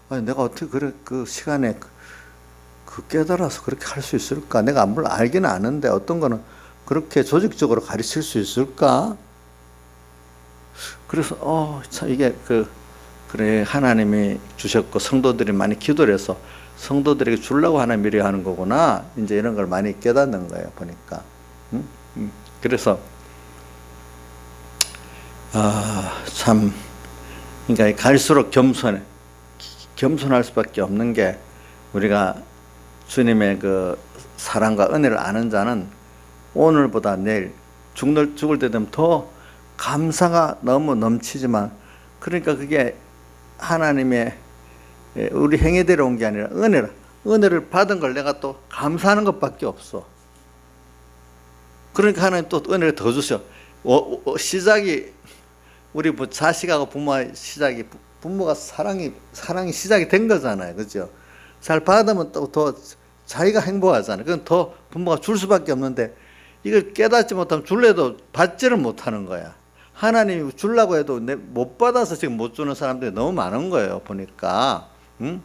아니, 내가 어떻게 그래, 그 시간에 그 깨달아서 그렇게 할 수 있을까? 내가 물론 알기는 아는데 어떤 거는 그렇게 조직적으로 가르칠 수 있을까? 그래서, 참, 이게 그래, 하나님이 주셨고, 성도들이 많이 기도를 해서 성도들에게 주려고 하나님 이래 하는 거구나. 이제 이런 걸 많이 깨닫는 거예요, 보니까. 응? 그래서, 참, 그러니까 갈수록 겸손할 수밖에 없는 게 우리가 주님의 그 사랑과 은혜를 아는 자는 오늘보다 내일 죽을 때 되면 더 감사가 너무 넘치지만 그러니까 그게 하나님의 우리 행위대로 온 게 아니라 은혜를 받은 걸 내가 또 감사하는 것밖에 없어. 그러니까 하나님 또 은혜를 더 주셔. 시작이 우리 자식하고 부모의 시작이 부모가 사랑이 시작이 된 거잖아요, 그죠? 잘 받으면 또 더 자기가 행복하잖아요. 그건 더 부모가 줄 수밖에 없는데 이걸 깨닫지 못하면 줄래도 받지를 못하는 거야. 하나님이 주려고 해도 못 받아서 지금 못 주는 사람들이 너무 많은 거예요, 보니까. 응?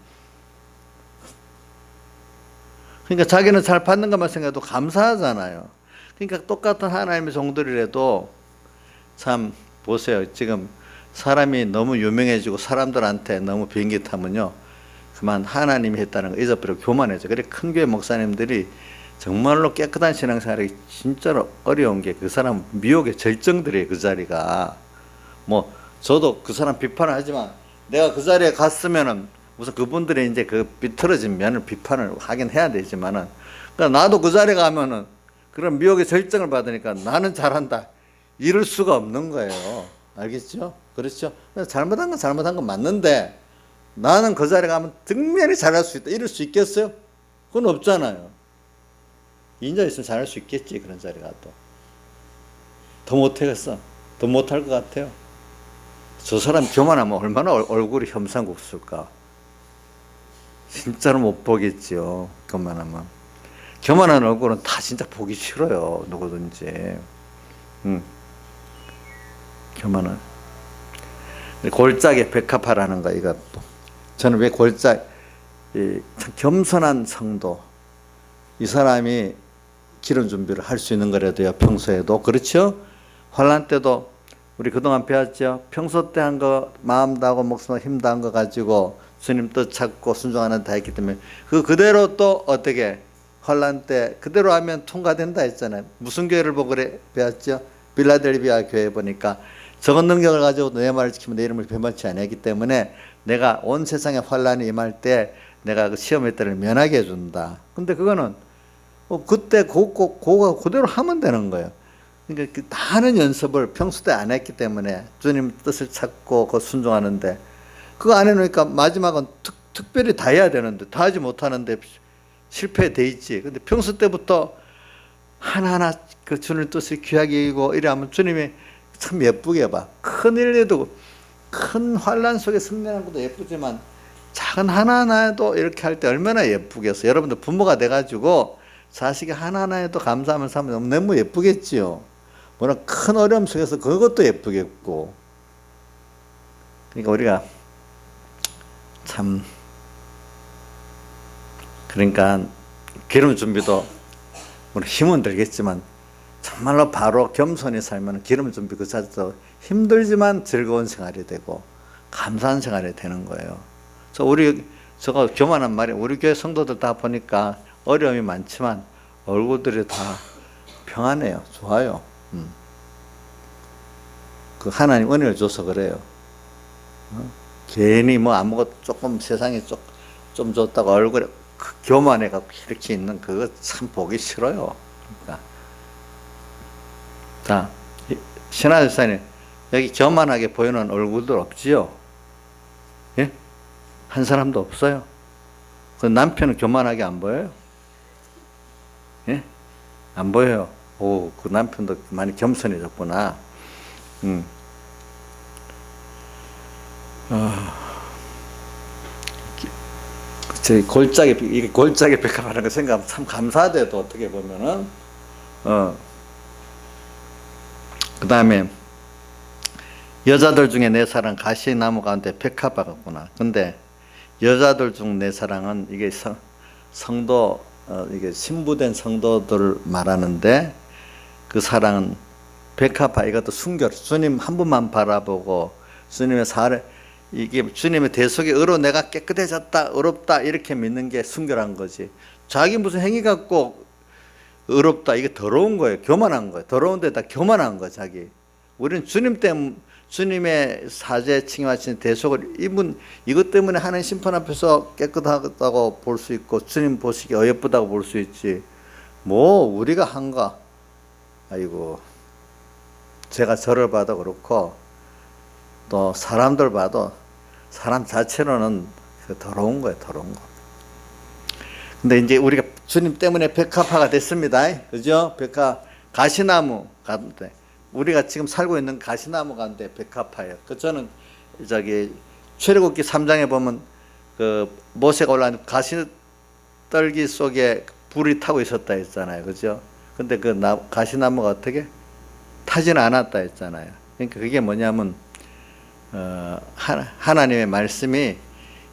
그러니까 자기는 잘 받는 것만 생각해도 감사하잖아요. 그러니까 똑같은 하나님의 종들이라도 참 보세요. 지금 사람이 너무 유명해지고 사람들한테 너무 비행기 타면요. 그만 하나님이 했다는 거 잊어버리고 교만해져. 그래 큰 교회 목사님들이 정말로 깨끗한 신앙생활이 진짜로 어려운 게 그 사람 미혹의 절정들이에요. 그 자리가. 뭐 저도 그 사람 비판을 하지만 내가 그 자리에 갔으면은 우선 그분들의 이제 그 비틀어진 면을 비판을 하긴 해야 되지만은 그러니까 나도 그 자리에 가면은 그런 미혹의 절정을 받으니까 나는 잘한다. 이럴 수가 없는 거예요. 알겠죠? 그렇죠? 잘못한 건 맞는데 나는 그 자리에 가면 등면이 잘할 수 있다. 이럴 수 있겠어요? 그건 없잖아요. 인자 있으면 잘할 수 있겠지. 그런 자리 가도. 더 못하겠어. 더 못할 것 같아요. 저 사람 교만하면 얼마나 얼굴이 혐상국수일까. 진짜로 못 보겠지요. 교만하면. 교만한 얼굴은 다 진짜 보기 싫어요. 누구든지. 교만은. 골짜기 백합화라는 거 이것도. 저는 왜 참 겸손한 성도. 이 사람이 기름 준비를 할 수 있는 거라도요. 평소에도. 그렇죠? 환난 때도 우리 그동안 배웠죠. 평소 때 한 거 마음 다하고 목숨 힘 다한 거 가지고 주님 뜻 찾고 순종하는 다 했기 때문에 그 그대로 또 어떻게 환난 때 그대로 하면 통과된다 했잖아요. 무슨 교회를 보고 그래 배웠죠? 빌라델비아 교회 보니까 저런 능력을 가지고 내 말을 지키면 내 이름을 배반치 않았기 때문에 내가 온 세상에 환난이 임할 때 내가 그 시험의 때를 면하게 해준다. 근데 그거는 그때 그거 그대로 하면 되는 거예요. 그러니까 그 많은 연습을 평소 때 안 했기 때문에 주님 뜻을 찾고 그 순종하는데 그거 안 해놓으니까 마지막은 특별히 다 해야 되는데 다 하지 못하는데 실패돼 있지. 근데 평소 때부터 하나하나 그 주님 뜻을 귀하게 여기고 이래 하면 주님이 참 예쁘게 봐. 큰 일에도 큰 환난 속에 승리하는 것도 예쁘지만 작은 하나하나에도 이렇게 할 때 얼마나 예쁘겠어. 여러분들 부모가 돼가지고 자식이 하나하나에도 감사하면서 하면 너무 예쁘겠지요. 물론 큰 어려움 속에서 그것도 예쁘겠고. 그러니까 우리가 참 그러니까 기름 준비도 우리 힘은 들겠지만 정말로 바로 겸손히 살면 기름 준비 그 자체도 힘들지만 즐거운 생활이 되고 감사한 생활이 되는 거예요. 저가 교만한 말이 우리 교회 성도들 다 보니까 어려움이 많지만 얼굴들이 다 평안해요. 좋아요. 그 하나님 은혜를 줘서 그래요. 괜히 뭐 아무것도 조금 세상에 좀 줬다고 얼굴에 교만해가 이렇게 있는 그거 참 보기 싫어요. 그러니까. 자, 신하집사님 여기 교만하게 보이는 얼굴들 없지요? 예? 한 사람도 없어요. 그 남편은 교만하게 안 보여요? 예? 안 보여요. 오, 그 남편도 많이 겸손해졌구나. 이게 골짜기 백합하는 거 생각하면 참 감사하대도 어떻게 보면은, 그 다음에 여자들 중에 내 사랑 가시나무 가운데 백합화 같구나. 근데 여자들 중 내 사랑은 이게 성도 이게 신부된 성도들 말하는데 그 사랑은 백합화. 이것도 순결. 주님 한 분만 바라보고 주님의 이게 주님의 대속에 의로 내가 깨끗해졌다, 의롭다 이렇게 믿는 게 순결한 거지. 자기 무슨 행위 갖고 의롭다 이게 더러운 거예요. 교만한 거예요. 더러운 데다 교만한 거 자기. 우리는 주님 때문에 주님의 사죄 칭하신 대속을 이것 때문에 하는 심판 앞에서 깨끗하다고 볼 수 있고 주님 보시기에 어여쁘다고 볼 수 있지. 뭐 우리가 한가. 아이고 제가 저를 봐도 그렇고 또 사람들 봐도 사람 자체로는 더러운 거예요. 더러운 거. 근데 이제 우리가 주님 때문에 백합화가 됐습니다. 그죠? 가시나무 가운데 우리가 지금 살고 있는 가시나무 가운데 백합화예요. 저는 출애굽기 3장에 보면 그 모세가 올라간 가시떨기 속에 불이 타고 있었다 했잖아요. 그죠? 근데 그 가시나무가 어떻게 타지는 않았다 했잖아요. 그러니까 그게 뭐냐면 하나님의 말씀이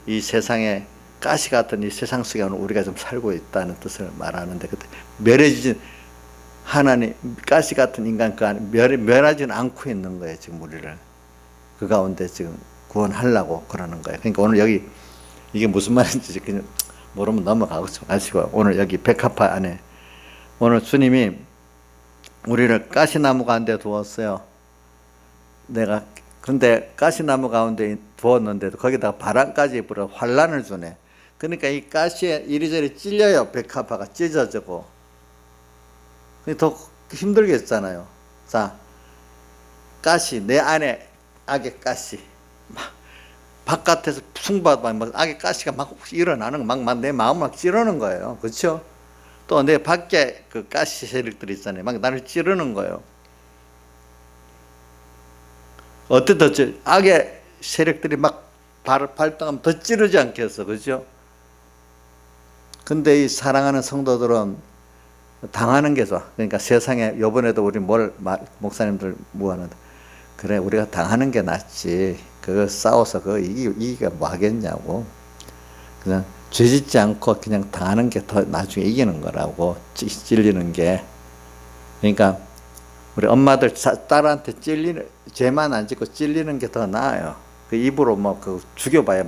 이 세상에 가시 같은 이 세상 속에 우리가 좀 살고 있다는 뜻을 말하는데, 그때 멸해지진 하나님 가시 같은 인간 그 안에 멸하지는 않고 있는 거예요. 지금 우리를 그 가운데 지금 구원하려고 그러는 거예요. 그러니까 오늘 여기 이게 무슨 말인지 그냥 모르면 넘어가고 마시고, 오늘 여기 백합화 안에 오늘 주님이 우리를 가시나무 가운데 두었어요. 근데 가시나무 가운데 두었는데도 거기다가 바람까지 불어 환란을 주네. 그러니까 이 가시에 이리저리 찔려요. 백합화가 찢어지고. 더 힘들겠잖아요. 자, 가시, 내 안에 악의 가시. 바깥에서 풍부하다 악의 가시가 막 일어나는 거, 막 내 마음을 막 찌르는 거예요. 그렇죠? 또 내 밖에 그 가시 세력들이 있잖아요. 막 나를 찌르는 거예요. 어떻든 악의 세력들이 막 발동하면 더 찌르지 않겠어. 그죠? 근데 이 사랑하는 성도들은 당하는 게죠. 그러니까 세상에 요번에도 우리 목사님들 뭐하는데, 그래 우리가 당하는 게 낫지. 그거 싸워서 그거 이기가 뭐 하겠냐고. 그냥 죄짓지 않고 그냥 당하는 게 더 나중에 이기는 거라고. 찔리는 게. 그러니까 우리 엄마들 딸한테 죄만 안 짓고 찔리는 게 더 나아요. 그 입으로 뭐 그 죽여봐야,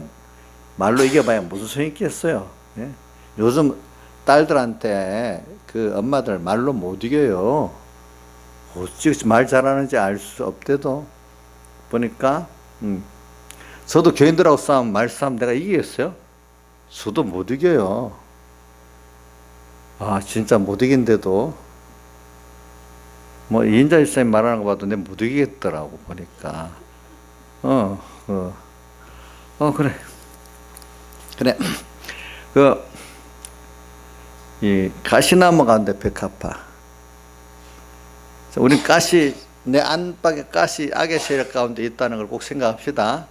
말로 이겨봐야 무슨 소용이 있겠어요. 예? 요즘 딸들한테 그 엄마들 말로 못 이겨요. 어찌 말 잘하는지 알 수 없대도. 보니까 저도 교인들하고 싸우면 말싸움 내가 이기겠어요? 저도 못 이겨요. 아 진짜 못 이긴데도 뭐 이인자 일사님 말하는 거 봐도 내가 못 이기겠더라고. 보니까 그래 이 가시나무 가운데 백합화. 우린 내 안팎에 가시, 악의 세력 가운데 있다는 걸 꼭 생각합시다.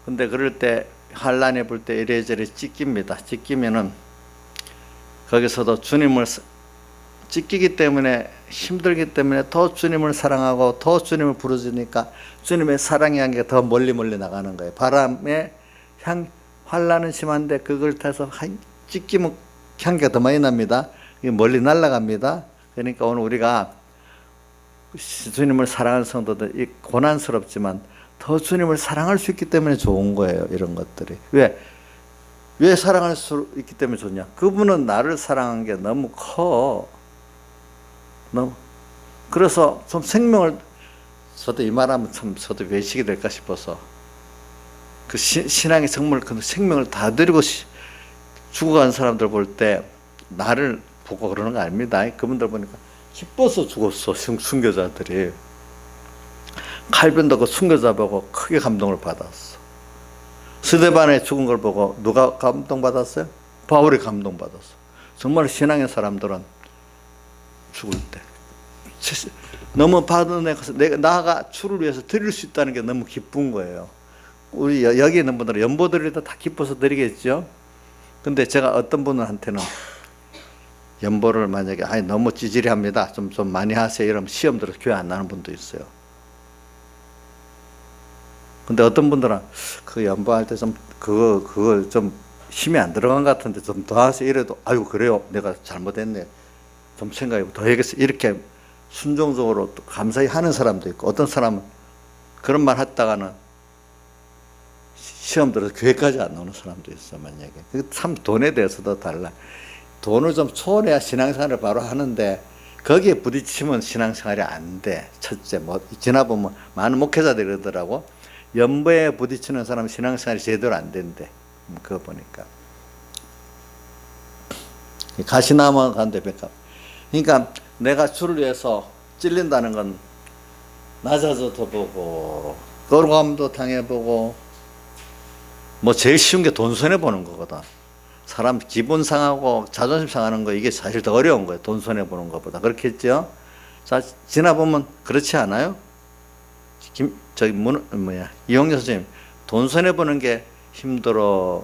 근데 그럴 때 환란에 불 때 이래저래 찢깁니다. 찢기면은 거기서도 주님을 찢기기 때문에, 힘들기 때문에 더 주님을 사랑하고 더 주님을 부르짖으니까 주님의 사랑의 향기가 더 멀리 나가는 거예요. 바람의 환란은 심한데 그걸 타서 찢기면 향기가 더 많이 납니다. 멀리 날아갑니다. 그러니까 오늘 우리가 주님을 사랑하는 성도들, 고난스럽지만 더 주님을 사랑할 수 있기 때문에 좋은 거예요. 이런 것들이. 왜 사랑할 수 있기 때문에 좋냐? 그분은 나를 사랑한 게 너무 커. 그래서 좀 저도 이 말하면 참 저도 외식이 될까 싶어서, 그 신앙의 정말 그 생명을 다 드리고 죽어간 사람들 볼 때 나를 보고 그러는 거 아닙니다. 그분들 보니까 기뻐서 죽었어. 순교자들이. 칼빈도 그 순교자 보고 크게 감동을 받았어. 스데반의 죽은 걸 보고 누가 감동받았어요? 바울이 감동받았어. 정말 신앙의 사람들은 죽을 때 너무 받은 나가 주를 위해서 드릴 수 있다는 게 너무 기쁜 거예요. 우리 여기 있는 분들은 연보 드릴 때 다 기뻐서 드리겠죠. 근데 제가 어떤 분한테는 연보를 만약에 너무 찌질이합니다. 좀 많이 하세요. 이러면 시험 들어서 교회 안 나는 분도 있어요. 근데 어떤 분들은 그 연보할 때 좀 그거 좀 힘이 안 들어간 것 같은데 좀 더 하세요. 이래도 아이고 그래요. 내가 잘못했네. 좀 생각해 더 해야겠어. 이렇게 순종적으로 또 감사히 하는 사람도 있고 어떤 사람은 그런 말 했다가는 시험 들어서 교회까지 안 나오는 사람도 있어 만약에. 참 돈에 대해서도 달라. 돈을 좀 초월해야 신앙생활을 바로 하는데 거기에 부딪히면 신앙생활이 안 돼. 첫째 뭐 지나보면 많은 목회자들이 그러더라고. 연보에 부딪히는 사람은 신앙생활이 제대로 안 된대. 그거 보니까. 가시나무 가운데 백합. 그러니까 내가 주를 위해서 찔린다는 건 낮아져도 보고 거룩함도 당해보고 뭐 제일 쉬운 게 돈 손해보는 거거든. 사람 기분 상하고 자존심 상하는 거 이게 사실 더 어려운 거예요. 돈 손해보는 것보다. 그렇겠죠? 자, 지나보면 그렇지 않아요? 이용재 선생님, 돈 손해보는 게 힘들어.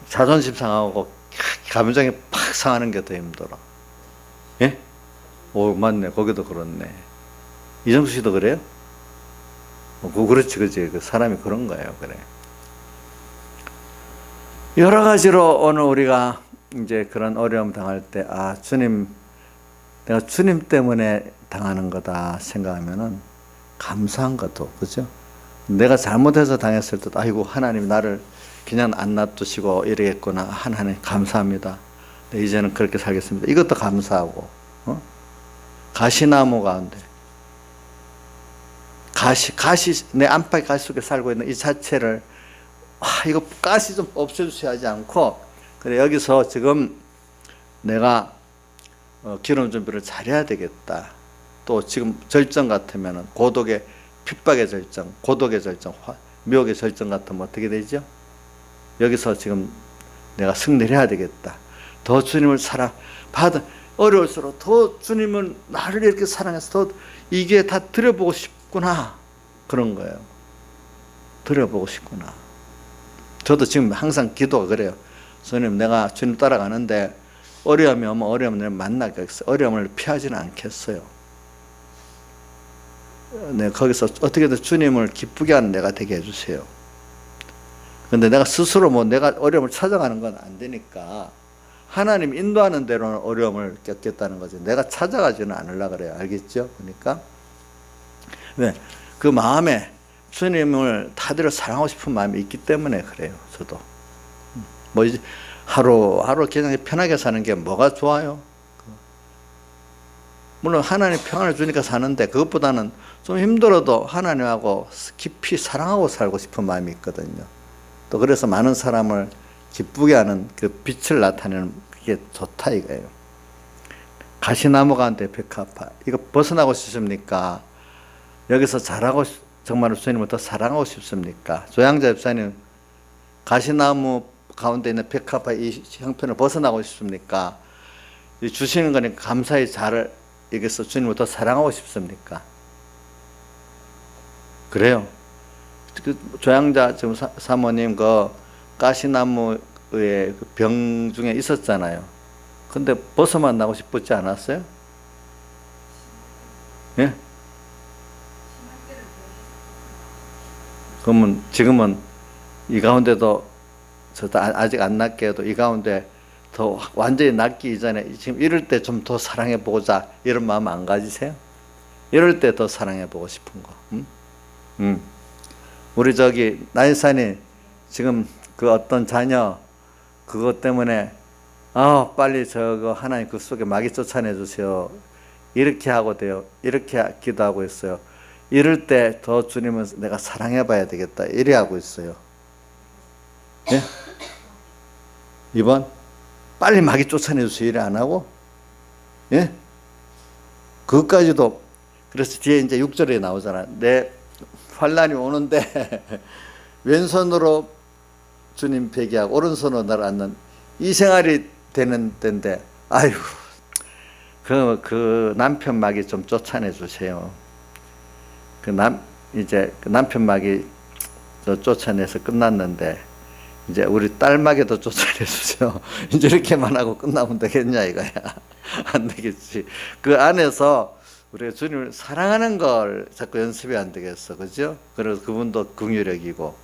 자존심 상하고 감정이 팍 상하는 게 더 힘들어. 예? 오, 맞네. 거기도 그렇네. 이정수 씨도 그래요? 그렇지, 그렇지. 그 사람이 그런 거예요. 그래. 여러 가지로 오늘 우리가 이제 그런 어려움 당할 때, 아, 주님, 내가 주님 때문에 당하는 거다 생각하면은 감사한 것도, 그죠? 내가 잘못해서 당했을 때도, 아이고, 하나님 나를 그냥 안 놔두시고 이러겠구나. 하나님, 감사합니다. 네, 이제는 그렇게 살겠습니다. 이것도 감사하고, 가시나무 가운데. 가시, 내 안팎 가시 속에 살고 있는 이 자체를 이거 가시 좀 없애주셔야 하지 않고, 그래, 여기서 지금 내가 기름 준비를 잘해야 되겠다. 또 지금 절정 같으면 고독의 핍박의 절정, 고독의 절정, 미혹의 절정 같으면 어떻게 되죠? 여기서 지금 내가 승리를 해야 되겠다. 더 주님을 어려울수록 더 주님은 나를 이렇게 사랑해서 더 이게 다 드려보고 싶구나. 그런 거예요. 드려보고 싶구나. 저도 지금 항상 기도가 그래요. 주님, 내가 주님 따라가는데 어려움이 오면 어려움을 만나겠어요. 어려움을 피하지는 않겠어요. 네, 거기서 어떻게든 주님을 기쁘게 하는 내가 되게 해주세요. 근데 내가 스스로 내가 어려움을 찾아가는 건 안 되니까 하나님 인도하는 대로는 어려움을 겪겠다는 거지. 내가 찾아가지는 않으려고 그래요. 알겠죠? 그러니까. 왜? 그 마음에 주님을 다들 사랑하고 싶은 마음이 있기 때문에 그래요. 저도. 뭐 이제 하루하루 그냥 편하게 사는 게 뭐가 좋아요? 물론 하나님 평안을 주니까 사는데 그것보다는 좀 힘들어도 하나님하고 깊이 사랑하고 살고 싶은 마음이 있거든요. 또 그래서 많은 사람을 기쁘게 하는 그 빛을 나타내는 그게 좋다 이거예요. 가시나무 가운데 백합화. 이거 벗어나고 싶습니까? 여기서 정말 주님을 더 사랑하고 싶습니까? 조양자 집사님, 가시나무 가운데 있는 백합화 이 형편을 벗어나고 싶습니까? 주시는 거니까 감사히 여기서 주님을 더 사랑하고 싶습니까? 그래요. 그 조양자 지금 사모님 그 가시나무의 그 병 중에 있었잖아요. 근데 벗어만 나고 싶지 않았어요? 예? 그러면 지금은 이 가운데도 저도 아직 안 낫게 해도 이 가운데 더 완전히 낫기 이전에 지금 이럴 때 좀 더 사랑해 보자 이런 마음 안 가지세요? 이럴 때 더 사랑해 보고 싶은 거. 우리 나인산이 지금 그 어떤 자녀 그것 때문에 빨리 하나님 그 속에 마귀 쫓아내 주세요. 이렇게 하고 돼요. 이렇게 기도하고 있어요. 이럴 때 더 주님은 내가 사랑해 봐야 되겠다. 이래 하고 있어요. 예? 2번 빨리 마귀 쫓아내 주세요. 이래 안 하고? 예? 그것까지도 그래서 뒤에 이제 6절에 나오잖아. 내 환난이 오는데 왼손으로 주님 베개하고 오른손으로 나를 안는 이 생활이 되는 때인데 아이고 그 남편 마귀 좀 쫓아내 주세요. 이제 그 남편 마귀 쫓아내서 끝났는데 이제 우리 딸 마귀도 쫓아내 주세요. 이제 이렇게만 하고 끝나면 되겠냐 이거야. 안 되겠지. 그 안에서 우리가 주님을 사랑하는 걸 자꾸 연습이 안 되겠어, 그죠? 그래서 그분도 긍휼력이고,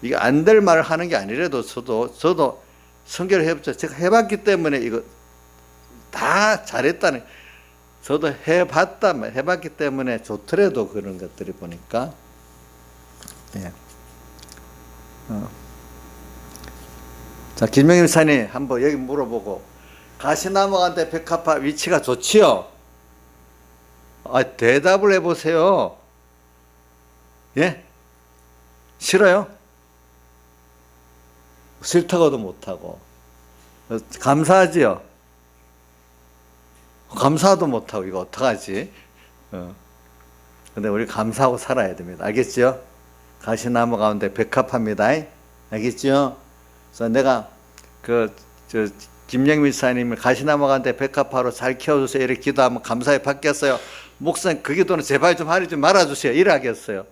이게 안 될 말을 하는 게 아니라도 저도 성결을 해봤죠. 제가 해봤기 때문에 이거 다 잘했다는, 저도 해봤기 때문에 좋더라도 그런 것들이 보니까, 예. 자, 김명임 사님 한번 여기 물어보고, 가시나무가운데 백합화 위치가 좋지요? 대답을 해보세요. 예? 싫어요? 싫다고도 못하고. 감사하지요? 감사도 못하고, 이거 어떡하지? 근데 우리 감사하고 살아야 됩니다. 알겠죠? 가시나무 가운데 백합합니다. 알겠죠? 그래서 내가 김영민 사님을 가시나무 가운데 백합화로 잘 키워주세요. 이렇게 기도하면 감사히 받겠어요. 목사님, 그 기도는 제발 좀 하지 말아주세요. 이래 하겠어요.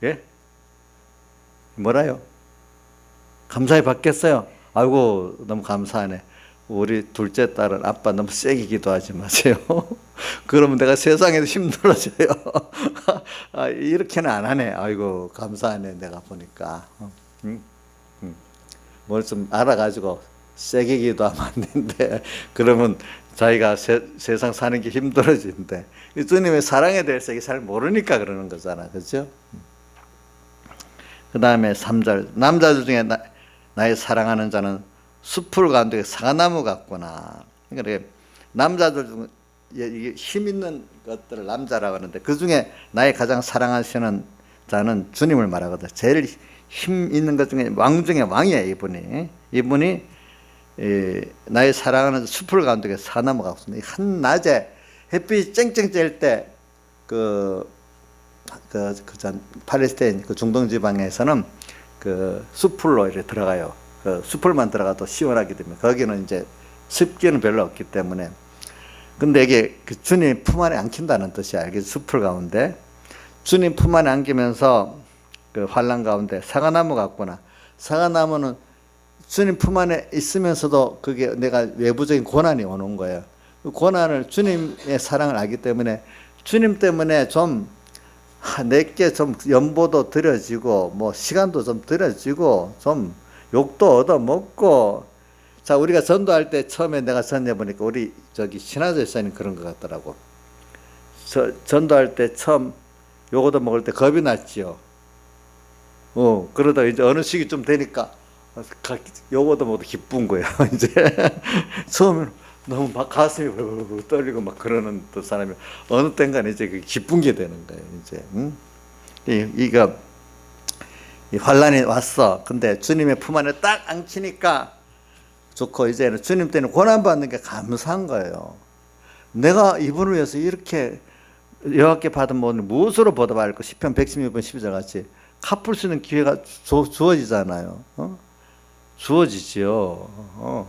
예? 뭐라요? 감사히 받겠어요. 아이고, 너무 감사하네. 우리 둘째 딸은 아빠 너무 세게 기도하지 마세요. 그러면 내가 세상에도 힘들어져요. 이렇게는 안 하네. 아이고, 감사하네. 내가 보니까. 뭘 좀 알아가지고 세게 기도하면 안 되는데, 그러면 자기가 세상 사는 게 힘들어지는데, 주님의 사랑에 대해서 잘 모르니까 그러는 거잖아. 그죠? 그 다음에 3절. 남자들 중에 나의 사랑하는 자는 숲을 가운데 사과나무 같구나. 그러니까 남자들 중에 이게 힘 있는 것들을 남자라고 하는데, 그 중에 나의 가장 사랑하시는 자는 주님을 말하거든. 제일 힘 있는 것 중에 왕 중에 왕이야, 이분이 나의 사랑하는 숲을 가운데 사과나무 같구나. 한낮에 햇빛이 쨍쨍 쬐일 때 팔레스타인 그 중동 지방에서는 그 숲으로 이렇게 들어가요. 그 숲을만 들어가도 시원하기 때문에, 거기는 이제 습기는 별로 없기 때문에. 근데 이게 그 주님 품 안에 안긴다는 뜻이야. 이게 숲을 가운데 주님 품 안에 안기면서 그 환란 가운데 사과나무 같구나. 사과나무는 주님 품 안에 있으면서도 그게 내가 외부적인 고난이 오는 거예요. 그 고난을, 주님의 사랑을 알기 때문에, 주님 때문에 좀 내게 좀 연보도 드려지고, 뭐 시간도 좀 드려지고, 좀 욕도 얻어먹고. 자, 우리가 전도할 때 처음에 내가 전해 보니까 우리 신하조 집사님 그런 것 같더라고. 전도할 때 처음 욕 얻어먹을 때 겁이 났지요. 그러다 이제 어느 시기 좀 되니까 욕 얻어먹어도 기쁜 거야. 이제 처음에는 너무 막 가슴이 벌벌 떨리고 막 그러는 또 사람이 어느 땐가 이제 기쁜 게 되는 거예요. 이제 이거 이 환란이 왔어. 근데 주님의 품 안에 딱 안기니까 좋고, 이제는 주님 때는 고난 받는 게 감사한 거예요. 내가 이분을 위해서 이렇게 여호와께 받은 모든 무엇으로 보답할까? 시편 116편 12절 같이 갚을 수 있는 기회가 주어지잖아요. 주어지지요.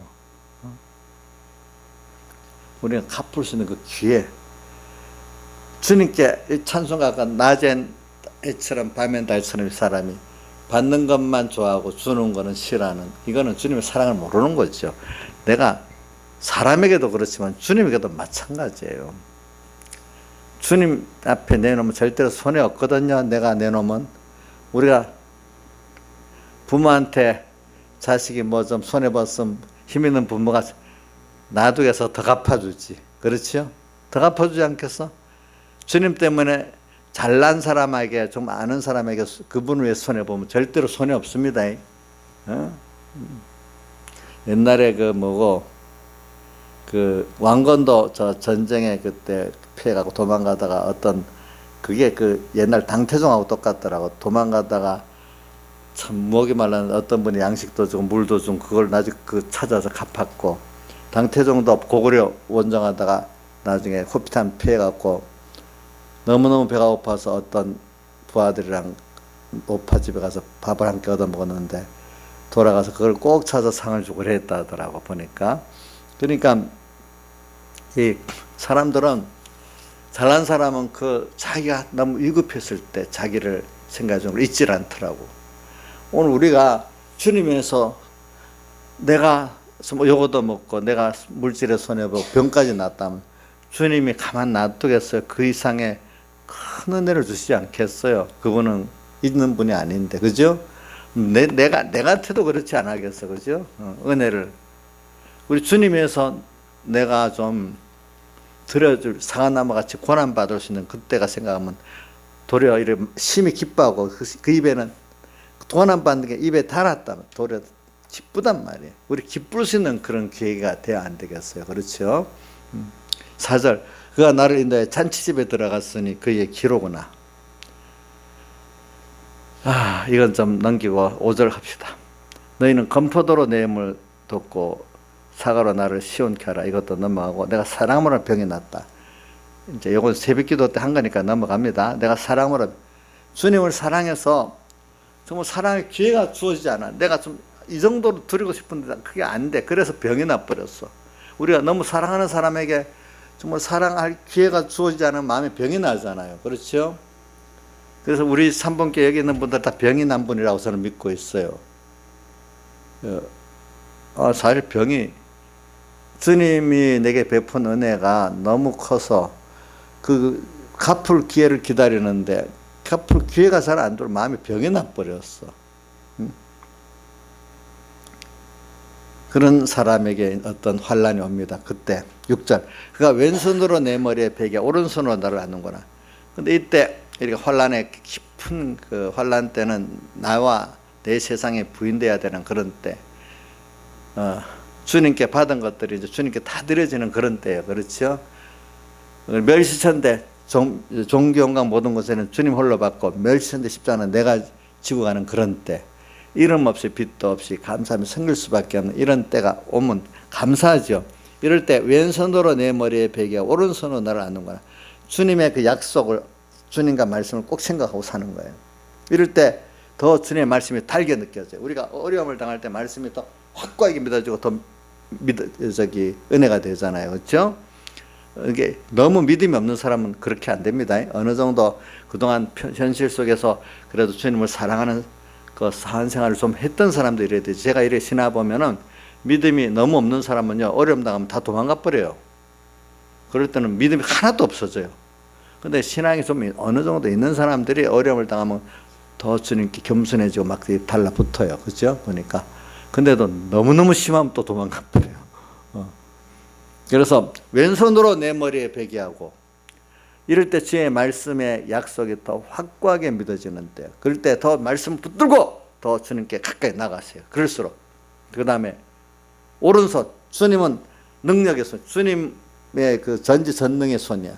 우리가 갚을 수 있는 그 기회, 주님께 찬송가가 낮엔 해처럼 밤엔 달처럼 사람이 받는 것만 좋아하고 주는 거는 싫어하는, 이거는 주님의 사랑을 모르는 거죠. 내가 사람에게도 그렇지만 주님에게도 마찬가지예요. 주님 앞에 내놓으면 절대로 손해 없거든요. 내가 내놓으면. 우리가 부모한테 자식이 뭐 좀 손해봤으면 힘 있는 부모가 놔두게서 더 갚아주지. 그렇죠? 더 갚아주지 않겠어? 주님 때문에 잘난 사람에게, 좀 아는 사람에게 그분을 위해 손해보면 절대로 손해 없습니다. 옛날에 왕건도 저 전쟁에 그때 피해가고 도망가다가 어떤, 그게 그 옛날 당태종하고 똑같더라고. 도망가다가 참 목이 말라는 어떤 분이 양식도 주고 물도 주고 그걸 나중에 찾아서 갚았고, 당태종도 고구려 원정하다가 나중에 호피탄 피해갖고 너무너무 배가 고파서 어떤 부하들이랑 오파집에 가서 밥을 함께 얻어 먹었는데 돌아가서 그걸 꼭 찾아 상을 주고 그랬다 하더라고, 보니까. 그러니까 이 사람들은, 잘난 사람은 자기가 너무 위급했을 때 자기를 생각하는 걸 잊질 않더라고. 오늘 우리가 주님에서 내가 욕 얻어 먹고 내가 물질에 손해보고 병까지 났다면 주님이 가만 놔두겠어요? 그 이상의 큰 은혜를 주시지 않겠어요? 그분은 있는 분이 아닌데, 그죠? 내 같아도 그렇지 않겠어, 그죠? 은혜를. 우리 주님에서 내가 좀 드려줄 사과나무 같이 고난받을 수 있는 그때가 생각하면 도리어 이래 심히 기뻐하고 그 입에는 고난받는 게 입에 달았다면 도리어 기쁘단 말이에요. 우리 기쁠 수 있는 그런 기회가 돼야 안 되겠어요. 그렇죠? 4절 그가 나를 인도해 잔치집에 들어갔으니 그의 기로구나. 이건 좀 넘기고 5절 합시다. 너희는 검포도로 내 힘을 돕고 사과로 나를 시온케 하라. 이것도 넘어가고 내가 사랑으로 병이 났다. 이제 이건 새벽기도 때 한 거니까 넘어갑니다. 내가 사랑으로 주님을 사랑해서 정말 사랑의 기회가 주어지지 않아. 내가 좀 이 정도로 드리고 싶은데 그게 안 돼. 그래서 병이 나버렸어. 우리가 너무 사랑하는 사람에게 정말 사랑할 기회가 주어지지 않으면 마음에 병이 나잖아요. 그렇죠? 그래서 우리 3번께 여기 있는 분들 다 병이 난 분이라고 저는 믿고 있어요. 사실 병이 주님이 내게 베푼 은혜가 너무 커서 그 갚을 기회를 기다리는데 갚을 기회가 잘 안 들어 마음이 병이 나버렸어. 그런 사람에게 어떤 환란이 옵니다. 그때 6절 그가 왼손으로 내 머리에 베개 오른손으로 나를 안는구나. 근데 이때 이렇게 환란의 깊은 그 환란 때는 나와 내 세상에 부인돼야 되는 그런 때, 주님께 받은 것들이 이제 주님께 다 드려지는 그런 때예요. 그렇죠? 멸시천대 종교 영광 모든 것에는 주님 홀로 받고 멸시천대 십자가는 내가 지고 가는 그런 때, 이름 없이 빚도 없이 감사하며 섬길 수밖에 없는 이런 때가 오면 감사하죠. 이럴 때 왼손으로 내 머리에 베개 오른손으로 나를 안는구나. 주님의 그 약속을 주님과 말씀을 꼭 생각하고 사는 거예요. 이럴 때 더 주님의 말씀이 달게 느껴져요. 우리가 어려움을 당할 때 말씀이 더 확고하게 믿어지고 더 은혜가 되잖아요. 그렇죠? 이게 너무 믿음이 없는 사람은 그렇게 안 됩니다. 어느 정도 그동안 현실 속에서 그래도 주님을 사랑하는 그 사안생활을 좀 했던 사람도 이래야 되지. 제가 이래 지나 보면은 믿음이 너무 없는 사람은요, 어려움 당하면 다 도망가 버려요. 그럴 때는 믿음이 하나도 없어져요. 근데 신앙이 좀 어느 정도 있는 사람들이 어려움을 당하면 더 주님께 겸손해지고 막 달라붙어요. 그죠? 보니까. 근데도 너무너무 심하면 또 도망가 버려요. 그래서 왼손으로 내 머리에 베개하고, 이럴 때 주의 말씀의 약속이 더 확고하게 믿어지는 때, 그럴 때 더 말씀 붙들고 더 주님께 가까이 나가세요. 그럴수록. 그 다음에 오른손, 주님은 능력의 손, 주님의 그 전지전능의 손이야.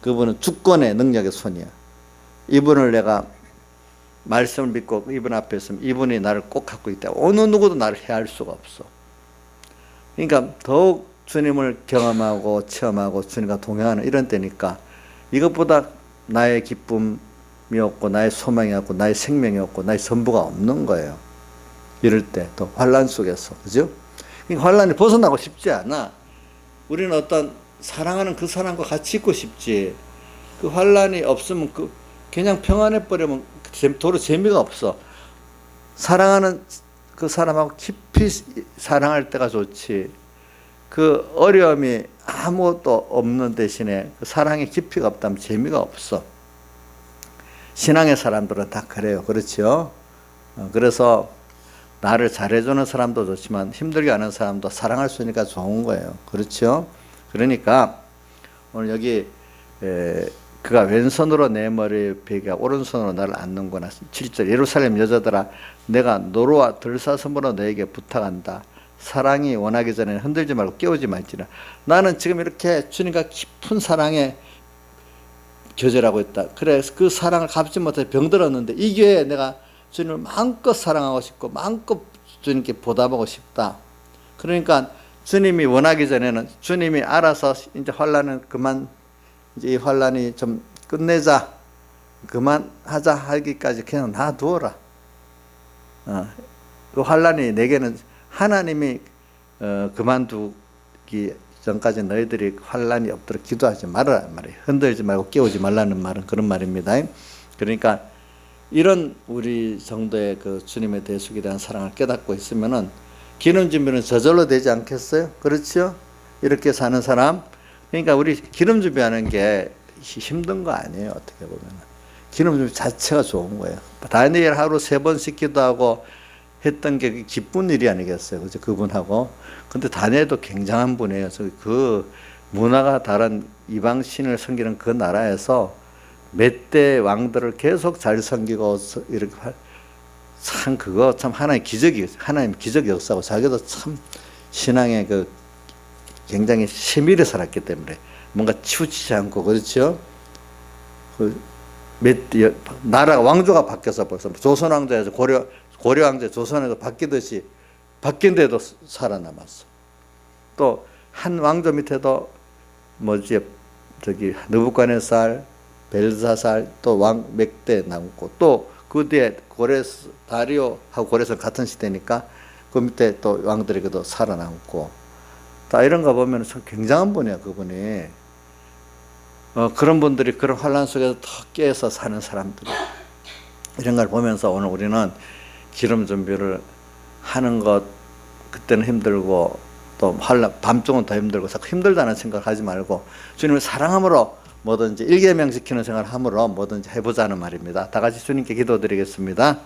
그분은 주권의 능력의 손이야. 이분을 내가 말씀을 믿고 이분 앞에 있으면 이분이 나를 꼭 갖고 있다. 어느 누구도 나를 해할 수가 없어. 그러니까 더욱 주님을 경험하고 체험하고 주님과 동행하는 이런 때니까 이것보다 나의 기쁨이 없고 나의 소망이 없고 나의 생명이 없고 나의 전부가 없는 거예요. 이럴 때 또 환란 속에서, 그죠? 그러니까 환란이 벗어나고 싶지 않아. 우리는 어떤 사랑하는 그 사람과 같이 있고 싶지. 그 환란이 없으면 그냥 평안해 버리면 도로 재미가 없어. 사랑하는 그 사람하고 깊이 사랑할 때가 좋지. 그 어려움이 아무것도 없는 대신에 그 사랑의 깊이가 없다면 재미가 없어. 신앙의 사람들은 다 그래요. 그렇죠? 그래서 나를 잘해주는 사람도 좋지만 힘들게 하는 사람도 사랑할 수 있으니까 좋은 거예요. 그렇죠? 그러니까 오늘 여기 그가 왼손으로 내 머리에 베개 오른손으로 나를 안는구나. 7절 예루살렘 여자들아 내가 노루와 들사슴으로 너에게 부탁한다. 사랑이 원하기 전에 흔들지 말고 깨우지 말지라. 나는 지금 이렇게 주님과 깊은 사랑에 교제하고 있다. 그래 그 사랑을 갚지 못해 병들었는데 이 기회에 내가 주님을 마음껏 사랑하고 싶고 마음껏 주님께 보답하고 싶다. 그러니까 주님이 원하기 전에는 주님이 알아서 이제 환란은 그만, 이제 이 환란이 좀 끝내자, 그만하자 하기까지 그냥 놔두어라. 그 환란이 내게는 하나님이 그만두기 전까지 너희들이 환란이 없도록 기도하지 말아라 말이에요. 흔들지 말고 깨우지 말라는 말은 그런 말입니다. 그러니까 이런 우리 정도의 그 주님의 대속에 대한 사랑을 깨닫고 있으면은 기름 준비는 저절로 되지 않겠어요? 그렇죠? 이렇게 사는 사람, 그러니까 우리 기름 준비하는 게 힘든 거 아니에요. 어떻게 보면 기름 준비 자체가 좋은 거예요. 다니엘 하루 3번씩 기도하고 했던 게 기쁜 일이 아니겠어요. 그죠? 그분하고. 근데 다니엘도 굉장한 분이에요. 그 문화가 다른 이방 신을 섬기는 그 나라에서 몇 대 왕들을 계속 잘 섬기고 이렇게 참 그거 참 하나의 기적이 하나님 기적 역사고 자기도 참 신앙에 그 굉장히 세밀히 살았기 때문에 뭔가 치우치지 않고 그렇죠. 나라 왕조가 바뀌어서 벌써 조선 왕조에서 고려 왕조 조선에서 바뀌듯이 바뀐데도 살아남았어. 또 한 왕조 밑에도 뭐지 저기 느부갓네살, 벨사살 또 왕 몇 대 남고 또 그 뒤에 다리오하고 고레스 같은 시대니까 그 밑에 또 왕들이 그도 살아남고 다 이런 거 보면 참 굉장한 분이야 그분이. 그런 분들이 그런 환란 속에서 더 깨어서 사는 사람들 이런 걸 보면서 오늘 우리는 기름 준비를 하는 것 그때는 힘들고 또 밤중은 더 힘들고 자꾸 힘들다는 생각하지 말고 주님을 사랑함으로 뭐든지 일계명 지키는 생활을 함으로 뭐든지 해보자는 말입니다. 다 같이 주님께 기도드리겠습니다.